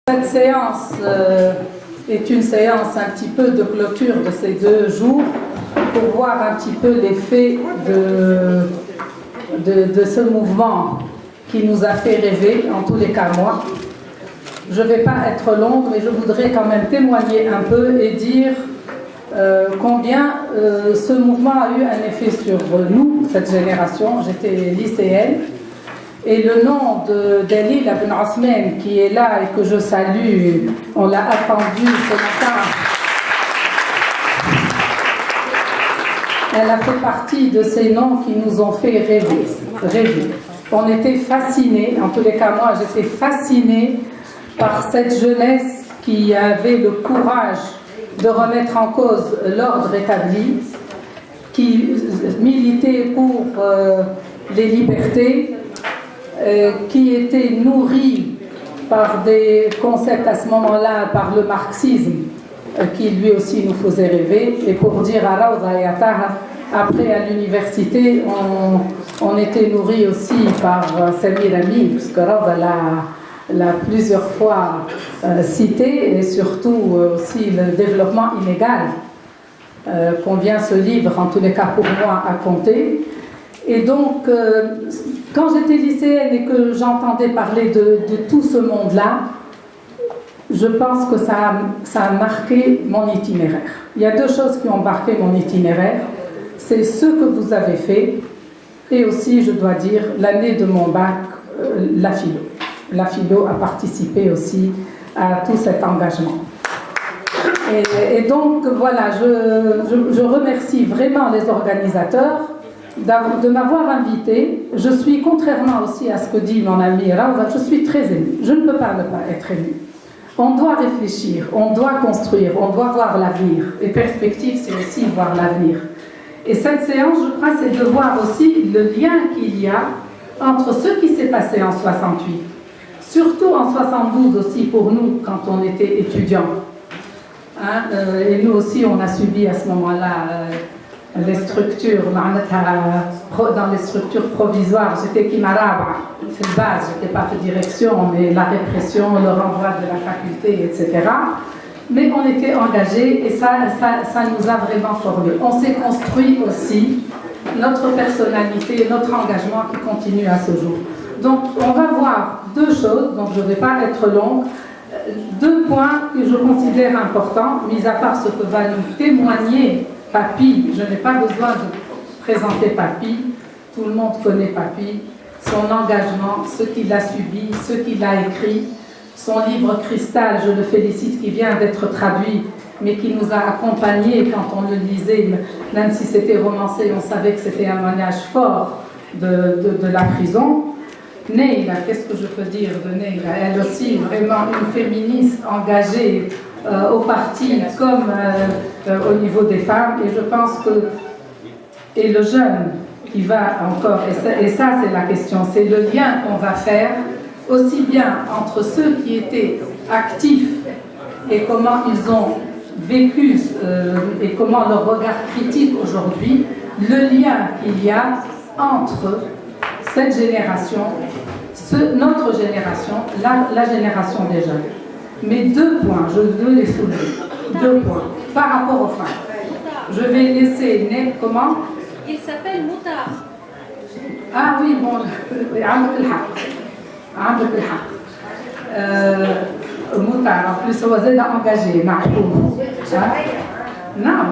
Cette séance est une séance un petit peu de clôture de ces 2 jours pour voir un petit peu l'effet de ce mouvement qui nous a fait rêver, en tous les cas moi. Je ne vais pas être longue, mais je voudrais quand même témoigner un peu et dire combien ce mouvement a eu un effet sur nous, cette génération. J'étais lycéenne. Et le nom de Dalil Ibn Osman qui est là et que je salue, on l'a attendu ce matin. Elle a fait partie de ces noms qui nous ont fait rêver. On était fascinés, en tous les cas moi j'étais fascinée par cette jeunesse qui avait le courage de remettre en cause l'ordre établi, qui militait pour les libertés, qui était nourri par des concepts à ce moment-là, par le marxisme, qui lui aussi nous faisait rêver. Et pour dire à Rawda et à Taha, après à l'université, on était nourri aussi par Samir Amin, puisque Rawda l'a plusieurs fois cité, et surtout aussi le développement inégal, combien ce livre, en tous les cas pour moi, a compté. Et donc, quand j'étais lycéenne et que j'entendais parler de tout ce monde-là, je pense que ça a marqué mon itinéraire. Il y a 2 choses qui ont marqué mon itinéraire. C'est ce que vous avez fait et aussi, je dois dire, l'année de mon bac, la philo. La philo a participé aussi à tout cet engagement. Et donc, voilà, je remercie vraiment les organisateurs de m'avoir invité. Je suis, contrairement aussi à ce que dit mon ami Rawda, je suis très émue. Je ne peux pas ne pas être émue. On doit réfléchir, on doit construire, on doit voir l'avenir. Et perspective, c'est aussi voir l'avenir. Et cette séance, je crois, c'est de voir aussi le lien qu'il y a entre ce qui s'est passé en 68, surtout en 72 aussi pour nous, quand on était étudiants. Et nous aussi, on a subi à ce moment-là les structures, dans les structures provisoires. J'étais Kimaraba, c'est de base, je n'étais pas de direction, mais la répression, le renvoi de la faculté, etc. Mais on était engagés et ça nous a vraiment formés. On s'est construit aussi notre personnalité, notre engagement qui continue à ce jour. Donc on va voir 2 choses, donc je ne vais pas être longue. 2 points que je considère importants, mis à part ce que va nous témoigner Papy. Je n'ai pas besoin de présenter Papy, tout le monde connaît Papy, son engagement, ce qu'il a subi, ce qu'il a écrit, son livre Cristal, je le félicite, qui vient d'être traduit, mais qui nous a accompagnés quand on le lisait, même si c'était romancé, on savait que c'était un témoignage fort de la prison. Neila, qu'est-ce que je peux dire de Neila? Elle aussi, vraiment une féministe engagée au parti comme au niveau des femmes, et je pense que et le jeune qui va encore, et ça c'est la question, c'est le lien qu'on va faire aussi bien entre ceux qui étaient actifs et comment ils ont vécu et comment leur regard critique aujourd'hui, le lien qu'il y a entre cette génération, notre génération, la génération des jeunes. Mais 2 points, je veux les soulever. 2 points par rapport aux femmes. Je vais laisser comment? Il s'appelle Moutar. Ah oui, bon, Moutar, en plus, هو زاد engagé, معقول. نعم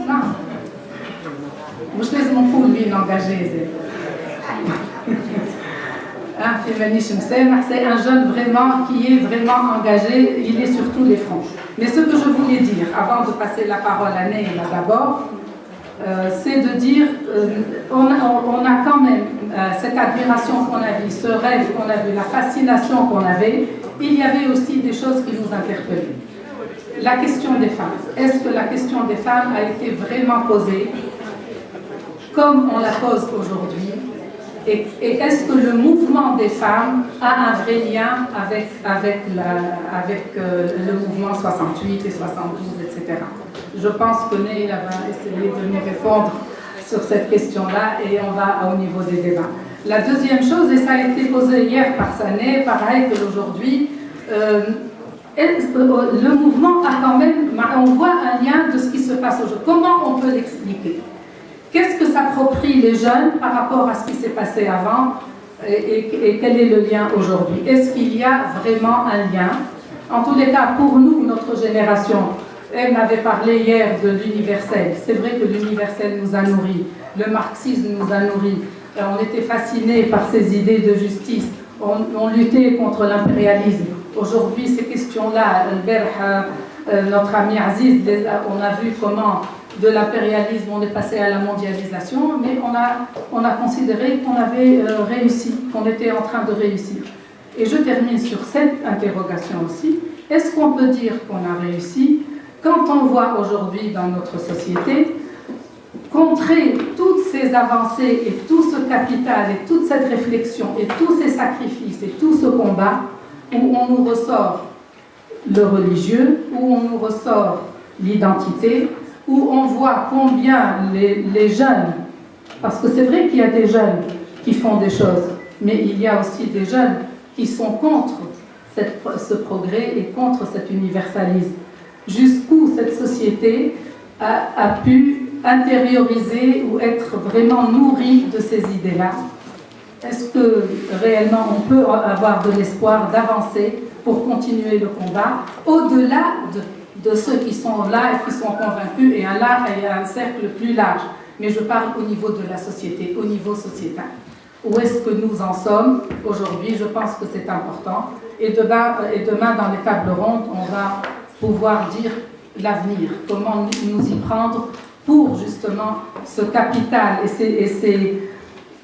نعم مش لازم نقول مين engagé زاد. C'est un jeune vraiment qui est vraiment engagé, il est sur tous les fronts. Mais ce que je voulais dire, avant de passer la parole à Neila d'abord, c'est de dire, on a quand même cette admiration qu'on a vue, ce rêve qu'on a vu, la fascination qu'on avait, il y avait aussi des choses qui nous interpellaient. La question des femmes. Est-ce que la question des femmes a été vraiment posée comme on la pose aujourd'hui? Et est-ce que le mouvement des femmes a un vrai lien avec le mouvement 68 et 72, etc. Je pense que Neila va essayer de nous répondre sur cette question-là et on va au niveau des débats. La deuxième chose, et ça a été posé hier par Sané, pareil que aujourd'hui, le mouvement a quand même, on voit un lien de ce qui se passe aujourd'hui. Comment on peut l'expliquer? Qu'est-ce que s'approprient les jeunes par rapport à ce qui s'est passé avant et quel est le lien aujourd'hui? Est-ce qu'il y a vraiment un lien? En tous les cas, pour nous, notre génération, elle m'avait parlé hier de l'universel. C'est vrai que l'universel nous a nourris, le marxisme nous a nourris. On était fascinés par ces idées de justice. On luttait contre l'impérialisme. Aujourd'hui, ces questions-là, notre ami Aziz, on a vu comment de l'impérialisme on est passé à la mondialisation, mais on a considéré qu'on avait réussi, qu'on était en train de réussir. Et je termine sur cette interrogation aussi. Est-ce qu'on peut dire qu'on a réussi quand on voit aujourd'hui dans notre société contrer toutes ces avancées et tout ce capital et toute cette réflexion et tous ces sacrifices et tout ce combat où on nous ressort le religieux, où on nous ressort l'identité, où on voit combien les jeunes, parce que c'est vrai qu'il y a des jeunes qui font des choses, mais il y a aussi des jeunes qui sont contre ce progrès et contre cet universalisme. Jusqu'où cette société a pu intérioriser ou être vraiment nourrie de ces idées-là? Est-ce que réellement on peut avoir de l'espoir d'avancer pour continuer le combat au-delà de ceux qui sont là et qui sont convaincus et un cercle plus large? Mais je parle au niveau de la société, au niveau sociétal. Où est-ce que nous en sommes aujourd'hui? Je pense que c'est important. Et demain, dans les tables rondes, on va pouvoir dire l'avenir, comment nous y prendre pour justement ce capital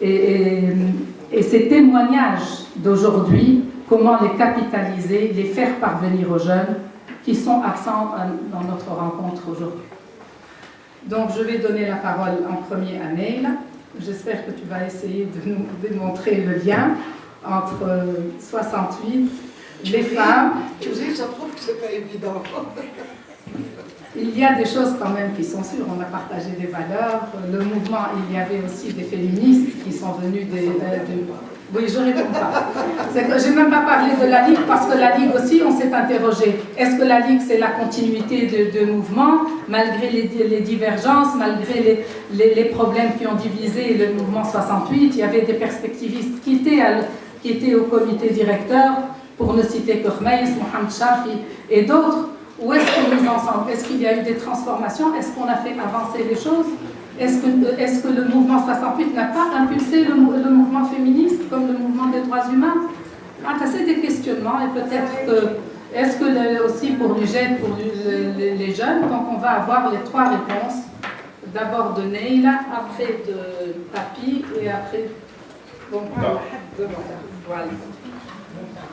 et ces témoignages d'aujourd'hui, comment les capitaliser, les faire parvenir aux jeunes qui sont absents dans notre rencontre aujourd'hui. Donc je vais donner la parole en premier à Neil. J'espère que tu vas essayer de nous démontrer le lien entre 68, les femmes. Je trouve que c'est pas évident. Il y a des choses quand même qui sont sûres. On a partagé des valeurs. Le mouvement, il y avait aussi des féministes qui sont venus Oui, je ne réponds pas. Je n'ai même pas parlé de la Ligue parce que la Ligue aussi, on s'est interrogé. Est-ce que la Ligue, c'est la continuité de mouvement, malgré les divergences, malgré les problèmes qui ont divisé le mouvement 68? Il y avait des perspectivistes qui étaient au comité directeur, pour ne citer que Khmeis, Mohamed Chafi et d'autres. Où est-ce que nous en sommes? Est-ce qu'il y a eu des transformations? Est-ce qu'on a fait avancer les choses? Est-ce que le mouvement 68 n'a pas impulsé le mouvement féministe comme le mouvement des droits humains? C'est des questionnements et peut-être que, est-ce que aussi pour l'UGED, pour les jeunes, donc on va avoir les trois réponses. D'abord de Neila, après de Papi et après... Bon, voilà.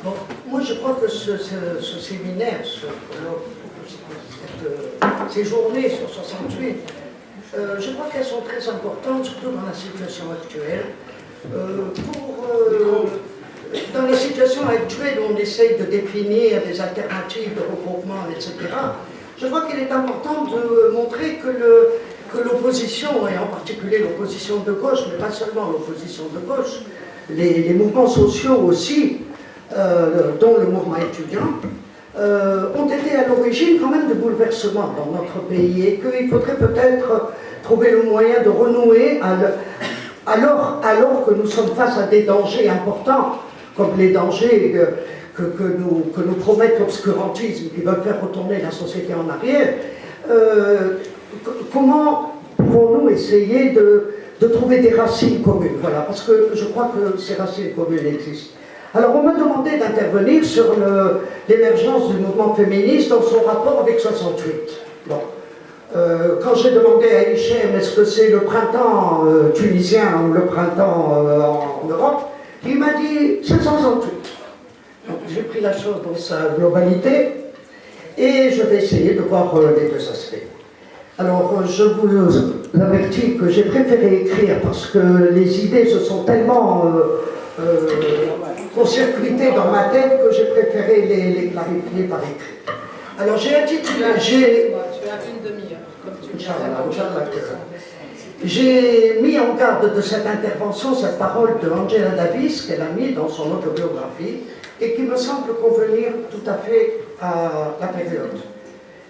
Bon, moi je crois que ce séminaire, ces journées sur 68, je crois qu'elles sont très importantes, surtout dans la situation actuelle. Dans la situation actuelle où on essaye de définir des alternatives de regroupement, etc., je crois qu'il est important de montrer que l'opposition, et en particulier l'opposition de gauche, mais pas seulement l'opposition de gauche, les mouvements sociaux aussi, dont le mouvement étudiant, ont été à l'origine quand même de bouleversements dans notre pays et qu'il faudrait peut-être trouver le moyen de renouer alors que nous sommes face à des dangers importants, comme les dangers que nous promet l'obscurantisme, qui veulent faire retourner la société en arrière. Comment pouvons-nous essayer de trouver des racines communes? Voilà, parce que je crois que ces racines communes existent. Alors on m'a demandé d'intervenir sur l'émergence du mouvement féministe dans son rapport avec 68. Bon. Quand j'ai demandé à Hichem est-ce que c'est le printemps tunisien ou le printemps en Europe, il m'a dit c'est 68. Donc j'ai pris la chose dans sa globalité et je vais essayer de voir les deux aspects. Alors je vous avertis que j'ai préféré écrire parce que les idées se sont tellement circuité dans ma tête que j'ai préféré les clarifier par écrit. Alors j'ai intitulé... Tu as une demi-heure, comme tu dis. J'ai mis en garde de cette intervention cette parole de Angela Davis qu'elle a mise dans son autobiographie et qui me semble convenir tout à fait à la période.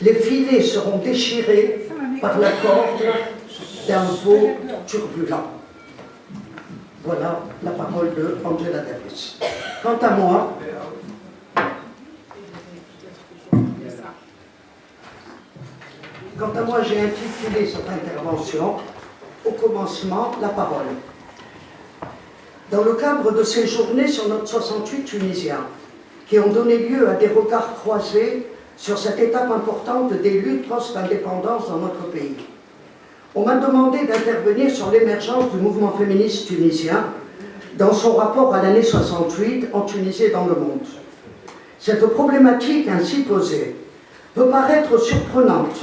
Les filets seront déchirés par la corde d'un veau turbulent. Voilà la parole de Angela Davis. Quant à moi, j'ai intitulé cette intervention au commencement la parole. Dans le cadre de ces journées sur notre 68 tunisien, qui ont donné lieu à des regards croisés sur cette étape importante des luttes post-indépendance dans notre pays, on m'a demandé d'intervenir sur l'émergence du mouvement féministe tunisien dans son rapport à l'année 68 en Tunisie et dans le monde. Cette problématique ainsi posée peut paraître surprenante,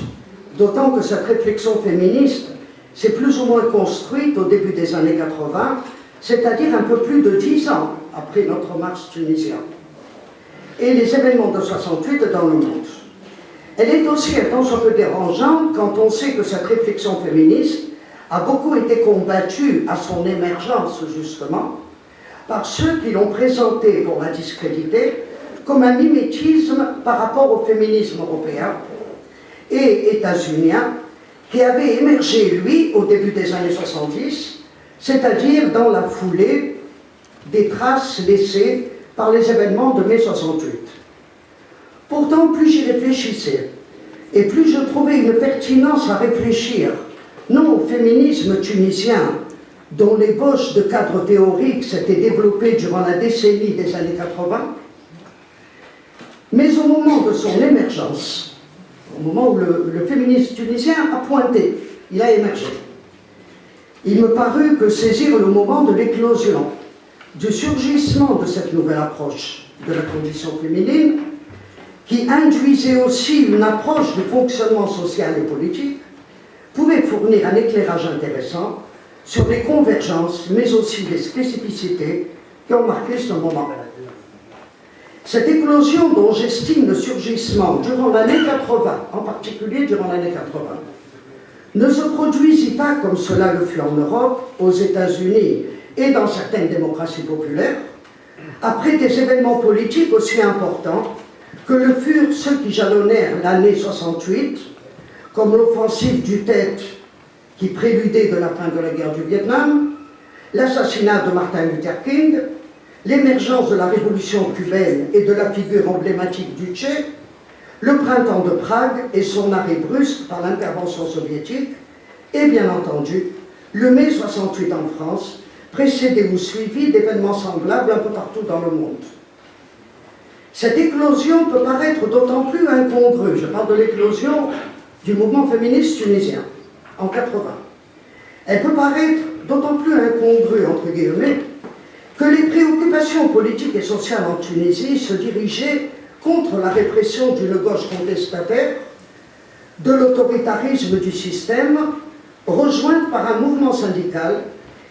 d'autant que cette réflexion féministe s'est plus ou moins construite au début des années 80, c'est-à-dire un peu plus de 10 ans après notre marche tunisien, et les événements de 68 dans le monde. Elle est aussi un tant soit peu dérangeante quand on sait que cette réflexion féministe a beaucoup été combattue à son émergence, justement, par ceux qui l'ont présentée, pour la discréditer, comme un mimétisme par rapport au féminisme européen et états-unien, qui avait émergé, lui, au début des années 70, c'est-à-dire dans la foulée des traces laissées par les événements de mai 68. Pourtant, plus j'y réfléchissais, et plus je trouvais une pertinence à réfléchir, non au féminisme tunisien, dont l'ébauche de cadre théorique s'était développée durant la décennie des années 80, mais au moment de son émergence, au moment où le féminisme tunisien a pointé, il a émergé. Il me parut que saisir le moment de l'éclosion, du surgissement de cette nouvelle approche de la condition féminine, qui induisait aussi une approche du fonctionnement social et politique, pouvait fournir un éclairage intéressant sur les convergences, mais aussi les spécificités qui ont marqué ce moment. Cette éclosion dont j'estime le surgissement durant l'année 80, en particulier durant l'année 80, ne se produisit pas comme cela le fut en Europe, aux États-Unis et dans certaines démocraties populaires, après des événements politiques aussi importants que le furent ceux qui jalonnèrent l'année 68, comme l'offensive du Tet qui préludait de la fin de la guerre du Vietnam, l'assassinat de Martin Luther King, l'émergence de la révolution cubaine et de la figure emblématique du Che, le printemps de Prague et son arrêt brusque par l'intervention soviétique, et bien entendu, le mai 68 en France, précédé ou suivi d'événements semblables un peu partout dans le monde. Cette éclosion peut paraître d'autant plus incongrue, je parle de l'éclosion du mouvement féministe tunisien, en 80. Elle peut paraître d'autant plus incongrue, entre guillemets, que les préoccupations politiques et sociales en Tunisie se dirigeaient contre la répression d'une gauche contestataire, de l'autoritarisme du système, rejointe par un mouvement syndical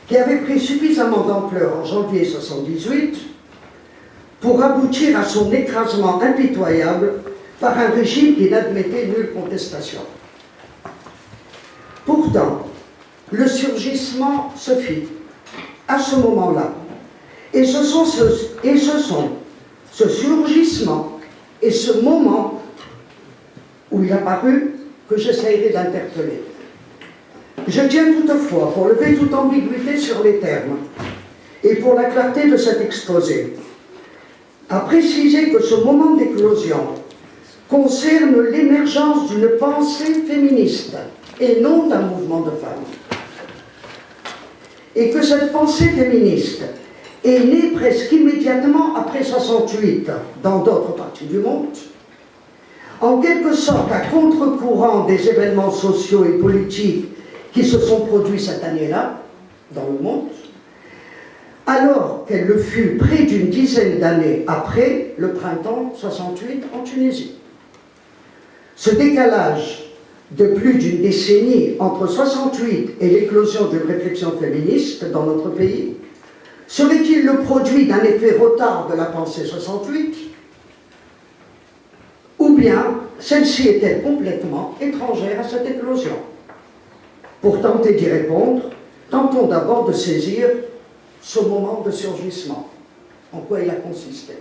qui avait pris suffisamment d'ampleur en janvier 1978 pour aboutir à son écrasement impitoyable par un régime qui n'admettait nulle contestation. Pourtant, le surgissement se fit à ce moment-là. Et ce sont ce surgissement et ce moment où il a paru que j'essayerai d'interpeller. Je tiens toutefois, pour lever toute ambiguïté sur les termes et pour la clarté de cet exposé, à préciser que ce moment d'éclosion concerne l'émergence d'une pensée féministe et non d'un mouvement de femmes. Et que cette pensée féministe est née presque immédiatement après 68 dans d'autres parties du monde, en quelque sorte à contre-courant des événements sociaux et politiques qui se sont produits cette année-là dans le monde, alors qu'elle le fut près d'une dizaine d'années après le printemps 68 en Tunisie. Ce décalage de plus d'une décennie entre 68 et l'éclosion d'une réflexion féministe dans notre pays serait-il le produit d'un effet retard de la pensée 68, ou bien celle-ci est-elle complètement étrangère à cette éclosion? Pour tenter d'y répondre, tentons d'abord de saisir ce moment de surgissement. En quoi il a consisté?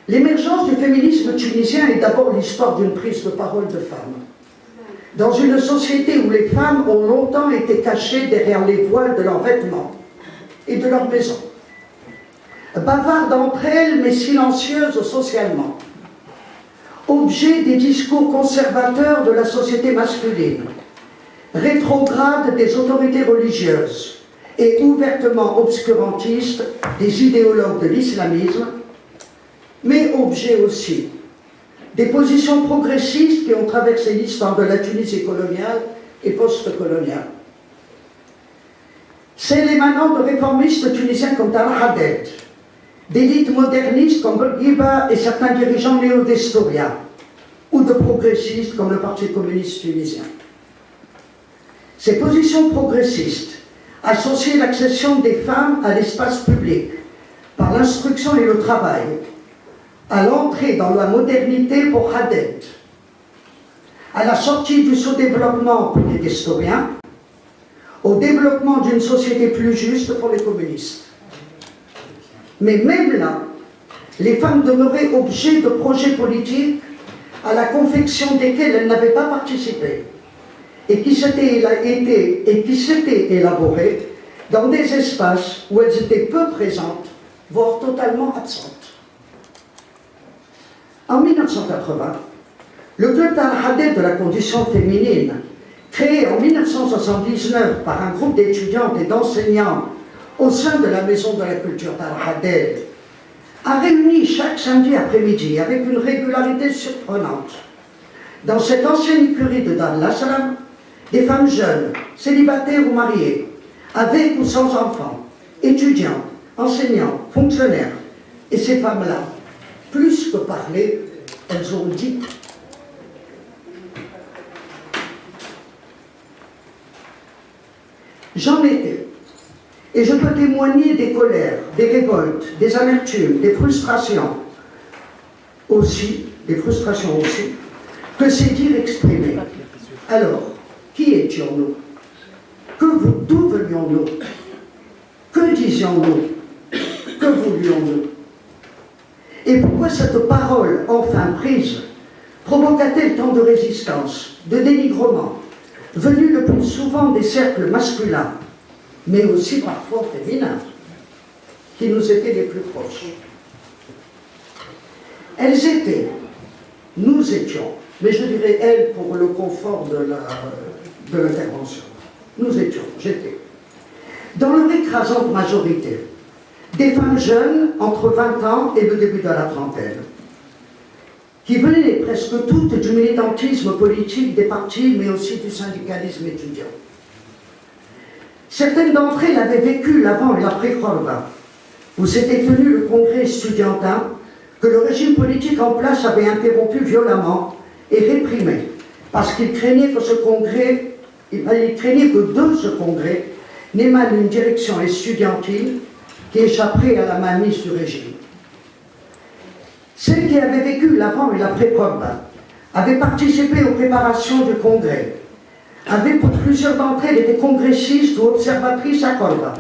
L'émergence du féminisme tunisien est d'abord l'histoire d'une prise de parole de femmes. Dans une société où les femmes ont longtemps été cachées derrière les voiles de leurs vêtements et de leur maison, bavardes entre elles mais silencieuses socialement, objet des discours conservateurs de la société masculine, rétrograde des autorités religieuses et ouvertement obscurantistes des idéologues de l'islamisme, mais objet aussi des positions progressistes qui ont traversé l'histoire de la Tunisie coloniale et post-coloniale. Celles émanant de réformistes tunisiens comme Talha Haddad, d'élites modernistes comme Bourguiba et certains dirigeants néo-destoriens, ou de progressistes comme le Parti communiste tunisien. Ces positions progressistes associaient l'accession des femmes à l'espace public par l'instruction et le travail, à l'entrée dans la modernité pour Haddad, à la sortie du sous-développement pour les destoriens, au développement d'une société plus juste pour les communistes. Mais même là, les femmes demeuraient objets de projets politiques à la confection desquels elles n'avaient pas participé et qui s'étaient élaborés dans des espaces où elles étaient peu présentes, voire totalement absentes. En 1980, le club Talha Haddad de la condition féminine, créé en 1979 par un groupe d'étudiantes et d'enseignants au sein de la Maison de la Culture Talha Haddad, a réuni chaque samedi après-midi avec une régularité surprenante dans cette ancienne écurie de Dar el-Assalam des femmes jeunes, célibataires ou mariées, avec ou sans enfants, étudiants, enseignants, fonctionnaires. Et ces femmes-là, plus que parler, elles ont dit. J'en étais. Et je peux témoigner des colères, des révoltes, des amertumes, des frustrations aussi, que ces dires exprimaient. Alors, qui étions-nous? D'où venions-nous? Que disions-nous? Que voulions-nous? Et pourquoi cette parole, enfin prise, provoqua-t-elle tant de résistance, de dénigrement, venue le plus souvent des cercles masculins, mais aussi parfois féminins, qui nous étaient les plus proches? Elles étaient, nous étions, mais je dirais elles pour le confort de l'intervention. Nous étions, j'étais, dans leur écrasante majorité, des femmes jeunes entre 20 ans et le début de la trentaine, qui venaient presque toutes du militantisme politique des partis, mais aussi du syndicalisme étudiant. Certaines d'entre elles avaient vécu l'avant et l'après-Khorba, où s'était tenu le congrès estudiantin que le régime politique en place avait interrompu violemment et réprimé, parce qu'il craignait que de ce congrès n'émane une direction estudiantine qui échapperait à la mainmise du régime. Celles qui avaient vécu l'avant et l'après-Khorba avaient participé aux préparations du congrès, avaient pour plusieurs d'entre elles été congressistes ou observatrices à Khorba,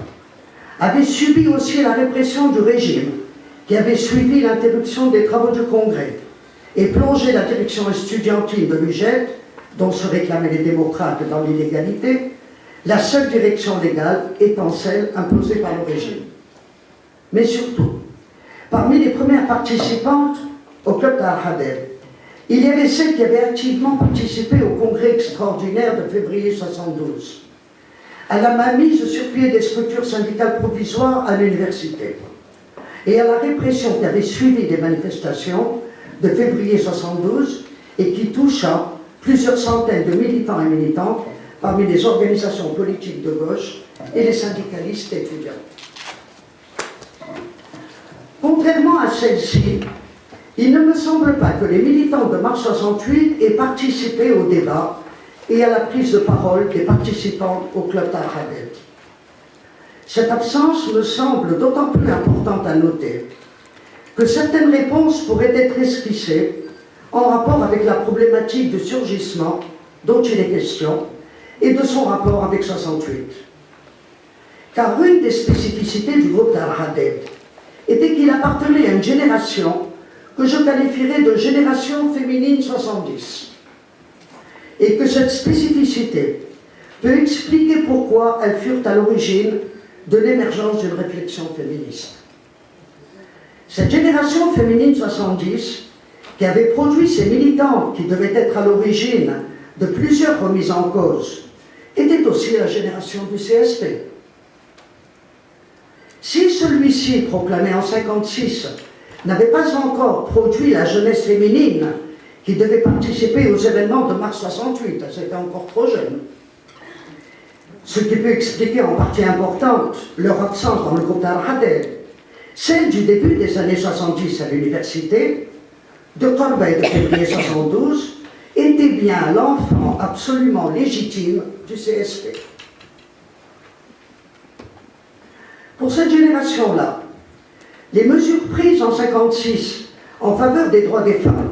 avaient subi aussi la répression du régime qui avait suivi l'interruption des travaux du congrès et plongé la direction estudiantine de l'UGED, dont se réclamaient les démocrates dans l'illégalité, la seule direction légale étant celle imposée par le régime. Mais surtout, parmi les premières participantes au club Talha Haddad, il y avait celles qui avaient activement participé au congrès extraordinaire de février 1972, à la mainmise sur pied des structures syndicales provisoires à l'université, et à la répression qui avait suivi les manifestations de février 1972 et qui toucha plusieurs centaines de militants et militantes parmi les organisations politiques de gauche et les syndicalistes étudiants. Contrairement à celle-ci, il ne me semble pas que les militants de mars 68 aient participé au débat et à la prise de parole des participants au club Talha Haddad. Cette absence me semble d'autant plus importante à noter que certaines réponses pourraient être esquissées en rapport avec la problématique du surgissement dont il est question et de son rapport avec 68. Car une des spécificités du groupe Al-Haded était qu'il appartenait à une génération que je qualifierais de génération féminine 70. Et que cette spécificité peut expliquer pourquoi elles furent à l'origine de l'émergence d'une réflexion féministe. Cette génération féminine 70, qui avait produit ces militants qui devaient être à l'origine de plusieurs remises en cause, était aussi la génération du CSP. Si celui-ci, proclamé en 1956, n'avait pas encore produit la jeunesse féminine qui devait participer aux événements de mars 68, c'était encore trop jeune, ce qui peut expliquer en partie importante leur absence dans le groupe Al-Haded, celle du début des années 70 à l'université, de Corbeil de février 72, était bien l'enfant absolument légitime du CSP. Pour cette génération-là, les mesures prises en 1956 en faveur des droits des femmes,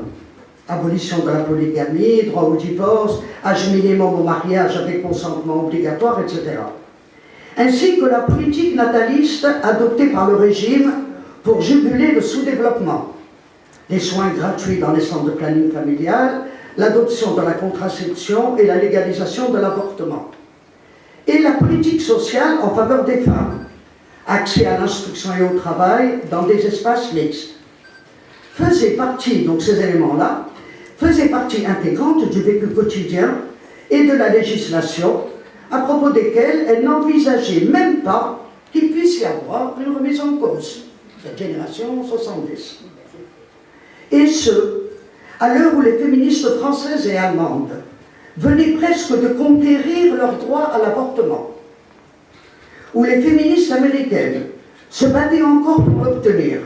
abolition de la polygamie, droit au divorce, âge minimum au mariage avec consentement obligatoire, etc., ainsi que la politique nataliste adoptée par le régime pour juguler le sous-développement, les soins gratuits dans les centres de planning familial, l'adoption de la contraception et la légalisation de l'avortement, et la politique sociale en faveur des femmes, accès à l'instruction et au travail dans des espaces mixtes, faisaient partie, donc ces éléments-là, faisaient partie intégrante du vécu quotidien et de la législation, à propos desquelles elle n'envisageait même pas qu'il puisse y avoir une remise en cause, cette génération 70. Et ce, à l'heure où les féministes françaises et allemandes venaient presque de conquérir leur droit à l'avortement, où les féministes américaines se battaient encore pour l'obtenir,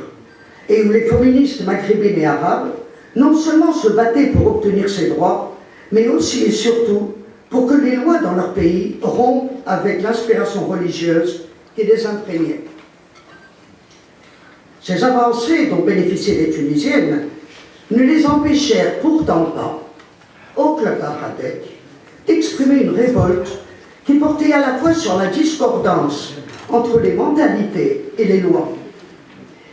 et où les féministes maghrébines et arabes non seulement se battaient pour obtenir ces droits, mais aussi et surtout pour que les lois dans leur pays rompent avec l'inspiration religieuse qui les imprégnait. Ces avancées dont bénéficiaient les Tunisiennes ne les empêchèrent pourtant pas, au club Al-Haded, d'exprimer une révolte qui portait à la fois sur la discordance entre les mentalités et les lois,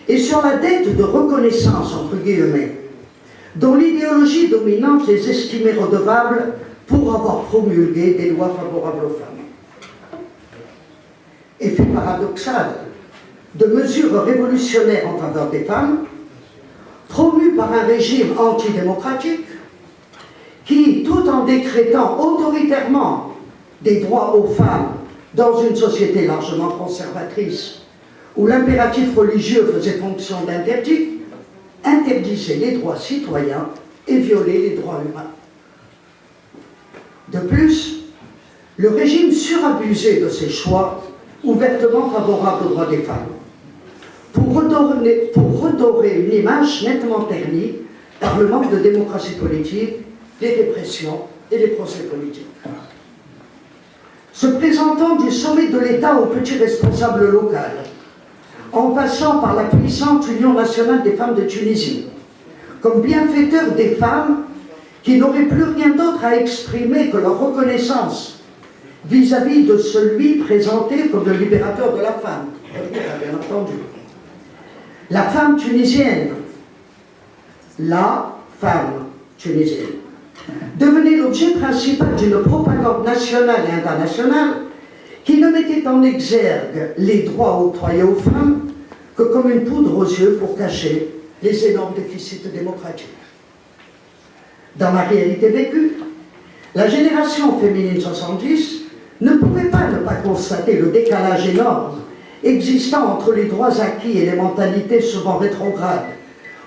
et sur la dette de reconnaissance, entre guillemets, dont l'idéologie dominante les estimait redevables pour avoir promulgué des lois favorables aux femmes. Effet paradoxal de mesures révolutionnaires en faveur des femmes, promues par un régime antidémocratique, qui, tout en décrétant autoritairement des droits aux femmes dans une société largement conservatrice, où l'impératif religieux faisait fonction d'interdit, interdisait les droits citoyens et violait les droits humains. De plus, le régime surabusait de ses choix ouvertement favorables aux droits des femmes, pour redorer une image nettement ternie par le manque de démocratie politique, les répressions et les procès politiques. Se présentant du sommet de l'État aux petits responsables locaux, en passant par la puissante Union nationale des femmes de Tunisie, comme bienfaiteurs des femmes qui n'auraient plus rien d'autre à exprimer que leur reconnaissance vis-à-vis de celui présenté comme le libérateur de la femme, bien entendu. La femme tunisienne, devenait l'objet principal d'une propagande nationale et internationale qui ne mettait en exergue les droits octroyés aux femmes que comme une poudre aux yeux pour cacher les énormes déficits démocratiques. Dans la réalité vécue, la génération féminine 70 ne pouvait pas ne pas constater le décalage énorme existant entre les droits acquis et les mentalités souvent rétrogrades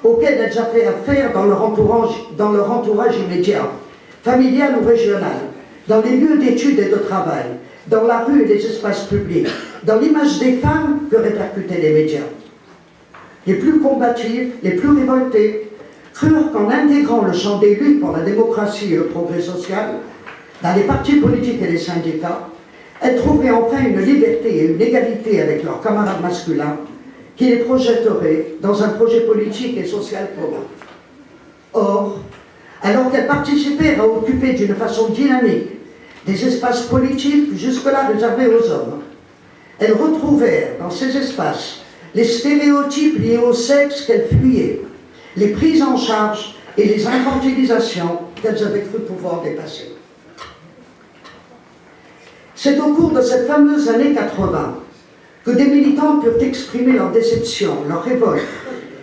auxquelles elles avaient affaire dans leur entourage immédiat, familial ou régional, dans les lieux d'études et de travail, dans la rue et les espaces publics, dans l'image des femmes que répercutaient les médias. Les plus combatives, les plus révoltées, crurent qu'en intégrant le champ des luttes pour la démocratie et le progrès social, dans les partis politiques et les syndicats, elles trouveraient enfin une liberté et une égalité avec leurs camarades masculins qui les projetteraient dans un projet politique et social commun. Or, alors qu'elles participèrent à occuper d'une façon dynamique des espaces politiques jusque-là réservés aux hommes. Elles retrouvèrent dans ces espaces les stéréotypes liés au sexe qu'elles fuyaient, les prises en charge et les infantilisations qu'elles avaient cru pouvoir dépasser. C'est au cours de cette fameuse année 80 que des militantes purent exprimer leur déception, leur révolte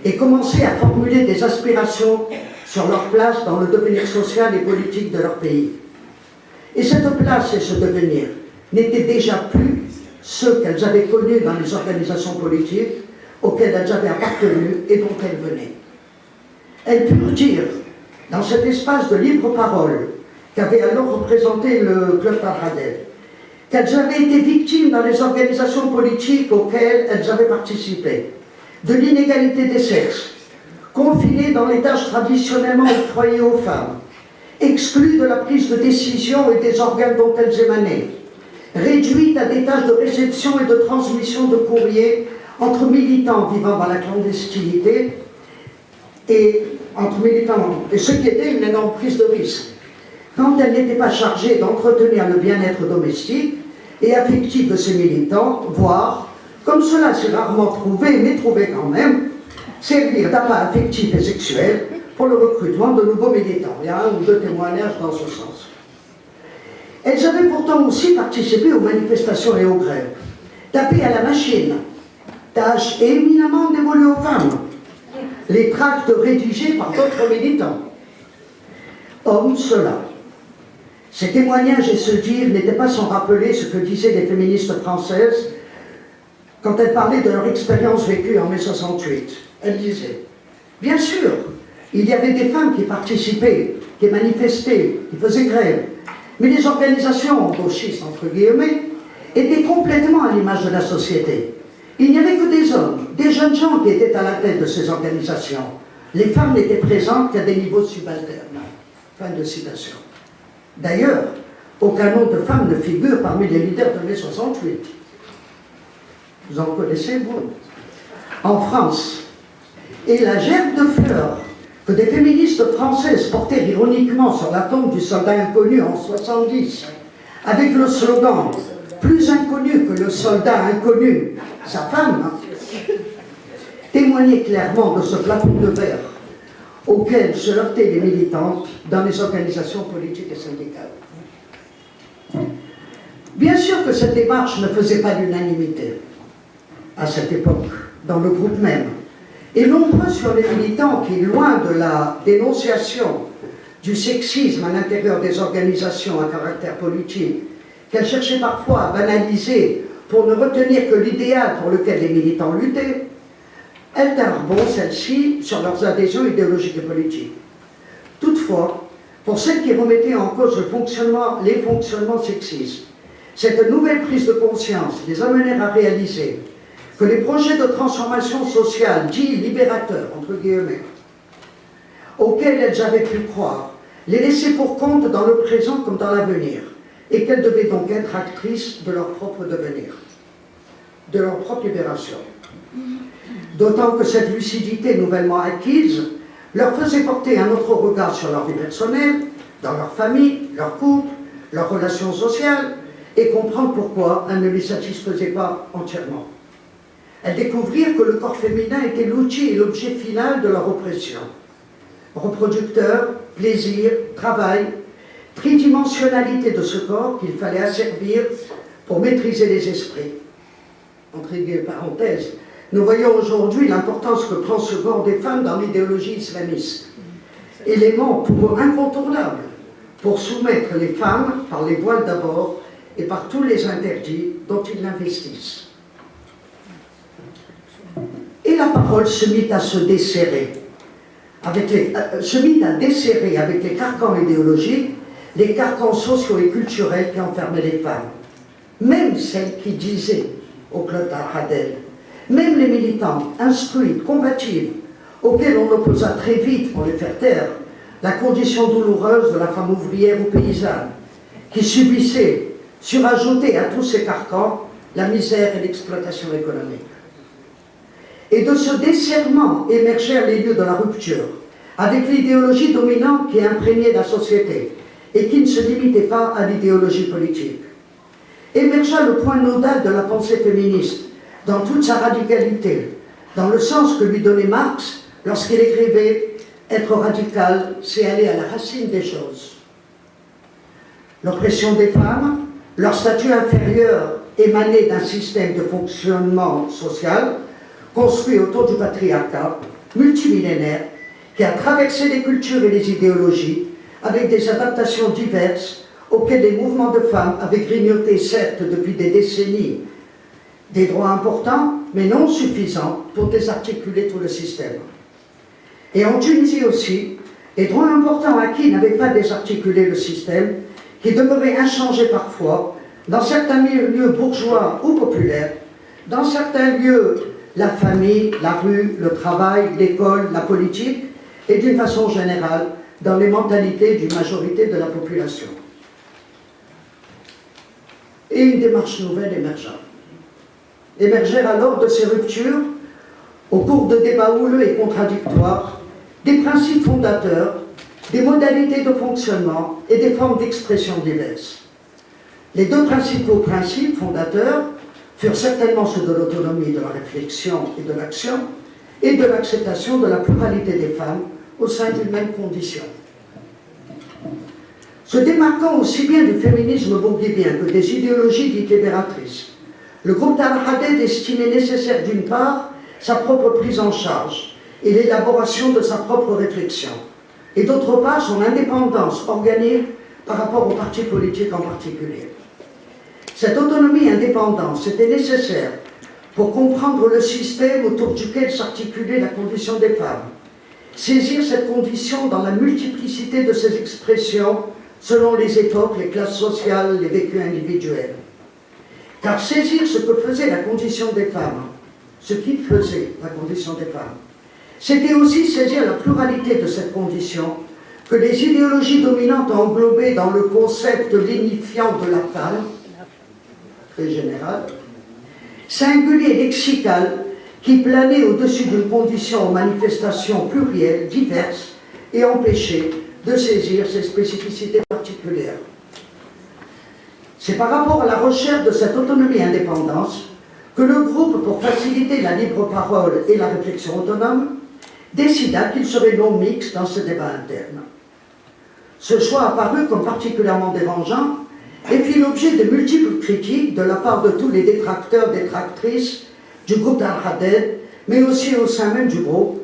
et commencer à formuler des aspirations sur leur place dans le devenir social et politique de leur pays. Et cette place et ce devenir n'étaient déjà plus ceux qu'elles avaient connus dans les organisations politiques auxquelles elles avaient appartenu et dont elles venaient. Elles purent dire, dans cet espace de libre parole qu'avait alors représenté le Club Tahadel, qu'elles avaient été victimes dans les organisations politiques auxquelles elles avaient participé, de l'inégalité des sexes, confinées dans les tâches traditionnellement octroyées aux femmes, exclues de la prise de décision et des organes dont elles émanaient, réduites à des tâches de réception et de transmission de courriers entre militants vivant dans la clandestinité et entre militants, et ce qui était une énorme prise de risque, quand elles n'étaient pas chargées d'entretenir le bien-être domestique et affectif de ces militants, voire, comme cela s'est rarement trouvé, mais trouvé quand même, servir d'appât affectif et sexuel pour le recrutement de nouveaux militants. Il y a 1 ou 2 témoignages dans ce sens. Elles avaient pourtant aussi participé aux manifestations et aux grèves, tapé à la machine, tâche éminemment dévolue aux femmes, les tracts rédigés par d'autres militants. Hommes, cela. Ces témoignages et ce dire n'étaient pas sans rappeler ce que disaient les féministes françaises quand elles parlaient de leur expérience vécue en mai 68. Elles disaient, bien sûr, il y avait des femmes qui participaient, qui manifestaient, qui faisaient grève, mais les organisations gauchistes, entre guillemets, étaient complètement à l'image de la société. Il n'y avait que des hommes, des jeunes gens qui étaient à la tête de ces organisations. Les femmes n'étaient présentes qu'à des niveaux subalternes. Fin de citation. D'ailleurs, aucun nom de femme ne figure parmi les leaders de mai 68. Vous en connaissez, vous? En France. Et la gerbe de fleurs que des féministes françaises portèrent ironiquement sur la tombe du soldat inconnu en 70, avec le slogan « Plus inconnu que le soldat inconnu, sa femme », témoignait clairement de ce plafond de verre auquel se heurtaient les militantes dans les organisations politiques et syndicales. Bien sûr que cette démarche ne faisait pas l'unanimité à cette époque, dans le groupe même. Et nombreux sur les militants qui, loin de la dénonciation du sexisme à l'intérieur des organisations à caractère politique, qu'elles cherchaient parfois à banaliser pour ne retenir que l'idéal pour lequel les militants luttaient, elles tinrent bon, celles-ci, sur leurs adhésions idéologiques et politiques. Toutefois, pour celles qui remettaient en cause les fonctionnements sexistes, cette nouvelle prise de conscience les amenait à réaliser que les projets de transformation sociale dits libérateurs, entre guillemets, auxquels elles avaient pu croire, les laissaient pour compte dans le présent comme dans l'avenir, et qu'elles devaient donc être actrices de leur propre devenir, de leur propre libération. D'autant que cette lucidité nouvellement acquise leur faisait porter un autre regard sur leur vie personnelle, dans leur famille, leur couple, leurs relations sociales, et comprendre pourquoi elles ne les satisfaisaient pas entièrement. Elles découvrirent que le corps féminin était l'outil et l'objet final de leur oppression. Reproducteur, plaisir, travail, tridimensionnalité de ce corps qu'il fallait asservir pour maîtriser les esprits. Entre parenthèses, nous voyons aujourd'hui l'importance que prend ce corps des femmes dans l'idéologie islamiste. Élément pour eux incontournable pour soumettre les femmes par les voiles d'abord et par tous les interdits dont ils l'investissent. Et la parole se mit à se desserrer, avec les carcans idéologiques, les carcans sociaux et culturels qui enfermaient les femmes. Même celles qui disaient au Club Tahadel, même les militantes instruites, combatives, auxquelles on opposa très vite, pour les faire taire, la condition douloureuse de la femme ouvrière ou paysanne, qui subissait, surajouter à tous ces carcans, la misère et l'exploitation économique. Et de ce desserrement émergèrent les lieux de la rupture, avec l'idéologie dominante qui imprégnait la société et qui ne se limitait pas à l'idéologie politique. Émergea le point nodal de la pensée féministe, dans toute sa radicalité, dans le sens que lui donnait Marx lorsqu'il écrivait « Être radical, c'est aller à la racine des choses ». L'oppression des femmes, leur statut inférieur émanait d'un système de fonctionnement social construit autour du patriarcat multimillénaire qui a traversé les cultures et les idéologies avec des adaptations diverses auxquelles les mouvements de femmes avaient grignoté, certes, depuis des décennies, des droits importants, mais non suffisants pour désarticuler tout le système. Et en Tunisie aussi, les droits importants acquis n'avaient pas désarticulé le système, qui demeurait inchangé parfois, dans certains milieux bourgeois ou populaires, dans certains lieux, la famille, la rue, le travail, l'école, la politique, et d'une façon générale, dans les mentalités d'une majorité de la population. Et une démarche nouvelle émergea. Émergèrent alors de ces ruptures, au cours de débats houleux et contradictoires, des principes fondateurs, des modalités de fonctionnement et des formes d'expression diverses. Les deux principaux principes fondateurs furent certainement ceux de l'autonomie de la réflexion et de l'action et de l'acceptation de la pluralité des femmes au sein d'une même condition. Se démarquant aussi bien du féminisme bourguibien que des idéologies dites libératrices, le groupe d'Al-Haded estimait nécessaire d'une part sa propre prise en charge et l'élaboration de sa propre réflexion, et d'autre part son indépendance organique par rapport aux partis politiques en particulier. Cette autonomie et indépendance était nécessaire pour comprendre le système autour duquel s'articulait la condition des femmes, saisir cette condition dans la multiplicité de ses expressions selon les époques, les classes sociales, les vécus individuels. Car saisir ce que faisait la condition des femmes, ce qui faisait la condition des femmes, c'était aussi saisir la pluralité de cette condition que les idéologies dominantes ont englobée dans le concept lignifiant de la femme, très général, singulier lexical qui planait au-dessus d'une condition aux manifestations plurielles, diverses, et empêchait de saisir ses spécificités particulières. C'est par rapport à la recherche de cette autonomie et indépendance que le groupe, pour faciliter la libre parole et la réflexion autonome, décida qu'il serait non mixte dans ce débat interne. Ce choix apparut comme particulièrement dérangeant et fit l'objet de multiples critiques de la part de tous les détracteurs, détractrices du groupe d'Al-Haded, mais aussi au sein même du groupe.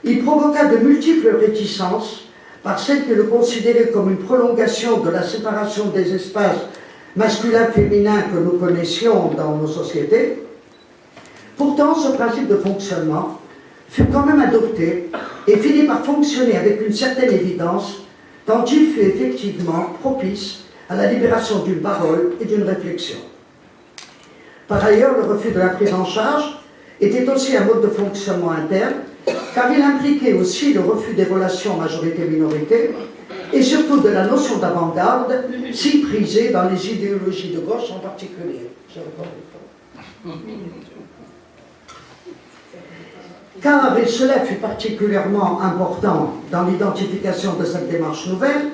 Il provoqua de multiples réticences par celles qui le considéraient comme une prolongation de la séparation des espaces masculins-féminins que nous connaissions dans nos sociétés. Pourtant, ce principe de fonctionnement fut quand même adopté et finit par fonctionner avec une certaine évidence, tant il fut effectivement propice à la libération d'une parole et d'une réflexion. Par ailleurs, le refus de la prise en charge était aussi un mode de fonctionnement interne, car il impliquait aussi le refus des relations majorité-minorité, et surtout de la notion d'avant-garde, si prisée dans les idéologies de gauche en particulier. Car, et cela fut particulièrement important dans l'identification de cette démarche nouvelle,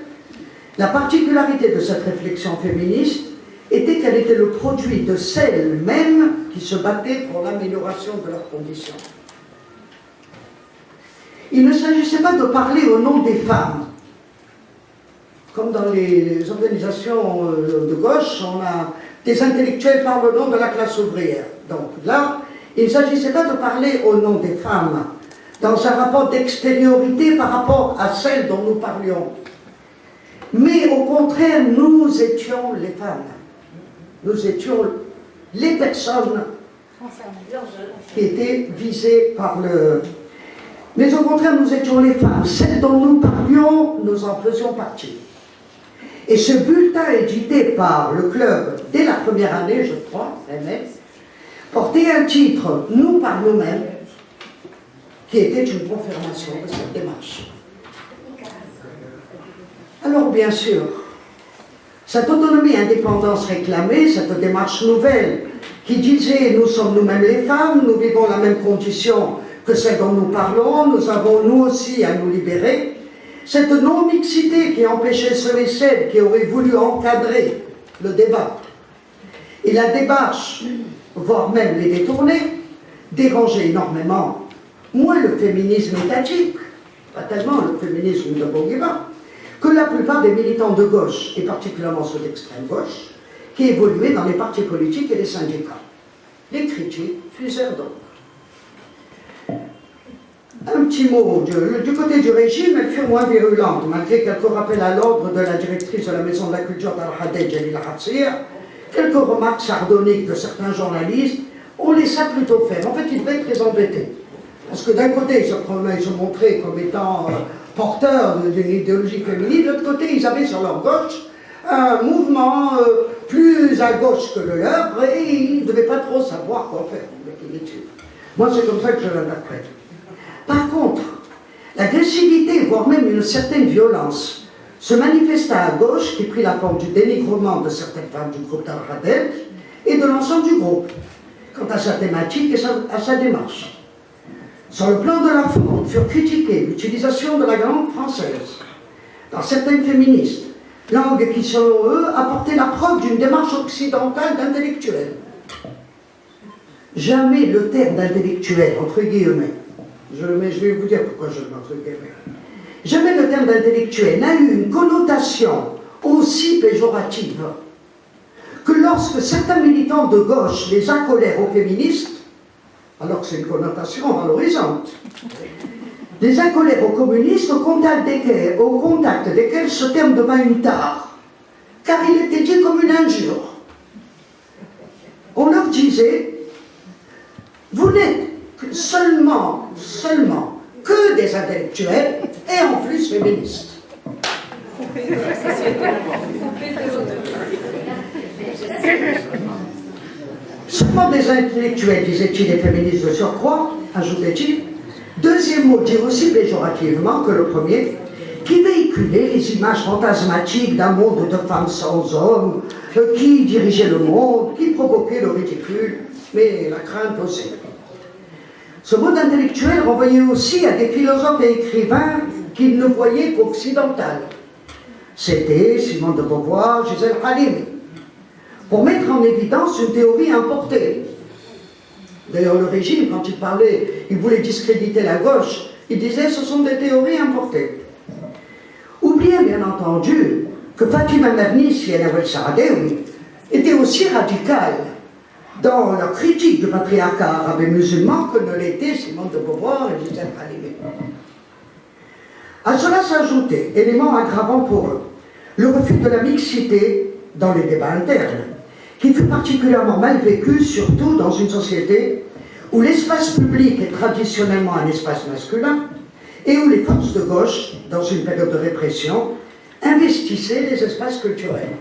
la particularité de cette réflexion féministe était qu'elle était le produit de celles mêmes qui se battaient pour l'amélioration de leurs conditions. Il ne s'agissait pas de parler au nom des femmes. Comme dans les organisations de gauche, on a des intellectuels parlent au nom de la classe ouvrière. Donc là, il ne s'agissait pas de parler au nom des femmes, dans un rapport d'extériorité par rapport à celles dont nous parlions. Mais au contraire, nous étions les femmes. Nous étions les personnes qui étaient visées par le... Mais au contraire, nous étions les femmes. Celles dont nous parlions, nous en faisions partie. Et ce bulletin édité par le club dès la première année, je crois, MS, portait un titre « Nous par nous-mêmes », qui était une confirmation de cette démarche. Alors bien sûr, cette autonomie et indépendance réclamée, cette démarche nouvelle qui disait « Nous sommes nous-mêmes les femmes, nous vivons la même condition que celle dont nous parlons, nous avons nous aussi à nous libérer. Cette non-mixité qui empêchait ceux et celles qui auraient voulu encadrer le débat et la démarche, voire même les détourner, dérangeait énormément, moins le féminisme étatique, pas tellement le féminisme de Bourguiba, que la plupart des militants de gauche, et particulièrement ceux d'extrême gauche, qui évoluaient dans les partis politiques et les syndicats. Les critiques fusèrent donc. Un petit mot, du côté du régime, elles furent moins virulentes, malgré quelques rappels à l'ordre de la directrice de la Maison de la Culture d'Al-Hadej, Jalila Hatsir, quelques remarques sardoniques de certains journalistes, on laissa plutôt faire. En fait, ils devaient être très embêtés. Parce que d'un côté, ils se montraient comme étant porteurs d'une idéologie féminine, de l'autre côté, ils avaient sur leur gauche un mouvement plus à gauche que le leur, et ils ne devaient pas trop savoir quoi faire, en définitive. Moi, c'est comme ça que je l'interprète. Par contre, l'agressivité, voire même une certaine violence, se manifesta à gauche, qui prit la forme du dénigrement de certaines femmes du groupe d'Al-Hadej et de l'ensemble du groupe, quant à sa thématique et à sa démarche. Sur le plan de la forme, furent critiquées l'utilisation de la langue française par certaines féministes, langue qui, selon eux, apportait la preuve d'une démarche occidentale d'intellectuel. Jamais le terme d'intellectuel, entre guillemets, je vais vous dire pourquoi je le mets entre guillemets, jamais le terme d'intellectuel n'a eu une connotation aussi péjorative que lorsque certains militants de gauche les accolèrent aux féministes, alors que c'est une connotation valorisante, les accolèrent aux communistes au contact desquels ce terme devint une tare, car il était dit comme une injure. On leur disait, vous n'êtes seulement que des intellectuels et en plus féministes. Seulement des intellectuels, disait-il, et féministes de surcroît, ajoutait-il. Deuxième mot, dire aussi péjorativement que le premier, qui véhiculait les images fantasmatiques d'un monde de femmes sans hommes, qui dirigeait le monde, qui provoquait le ridicule, mais la crainte aussi. Ce mot d'intellectuel renvoyait aussi à des philosophes et écrivains qu'il ne voyaient qu'occidental. C'était Simone de Beauvoir, Gisèle Halimi, pour mettre en évidence une théorie importée. D'ailleurs, le régime, quand il parlait, il voulait discréditer la gauche, il disait ce sont des théories importées. Oubliez bien entendu que Fatima Mernissi et Nawal Saadewi étaient aussi radicales dans leur critique du patriarcat arabe et musulman que ne l'était Simone de Beauvoir et Gisèle Halimi. À cela s'ajoutait, élément aggravant pour eux, le refus de la mixité dans les débats internes, qui fut particulièrement mal vécu, surtout dans une société où l'espace public est traditionnellement un espace masculin et où les forces de gauche, dans une période de répression, investissaient les espaces culturels.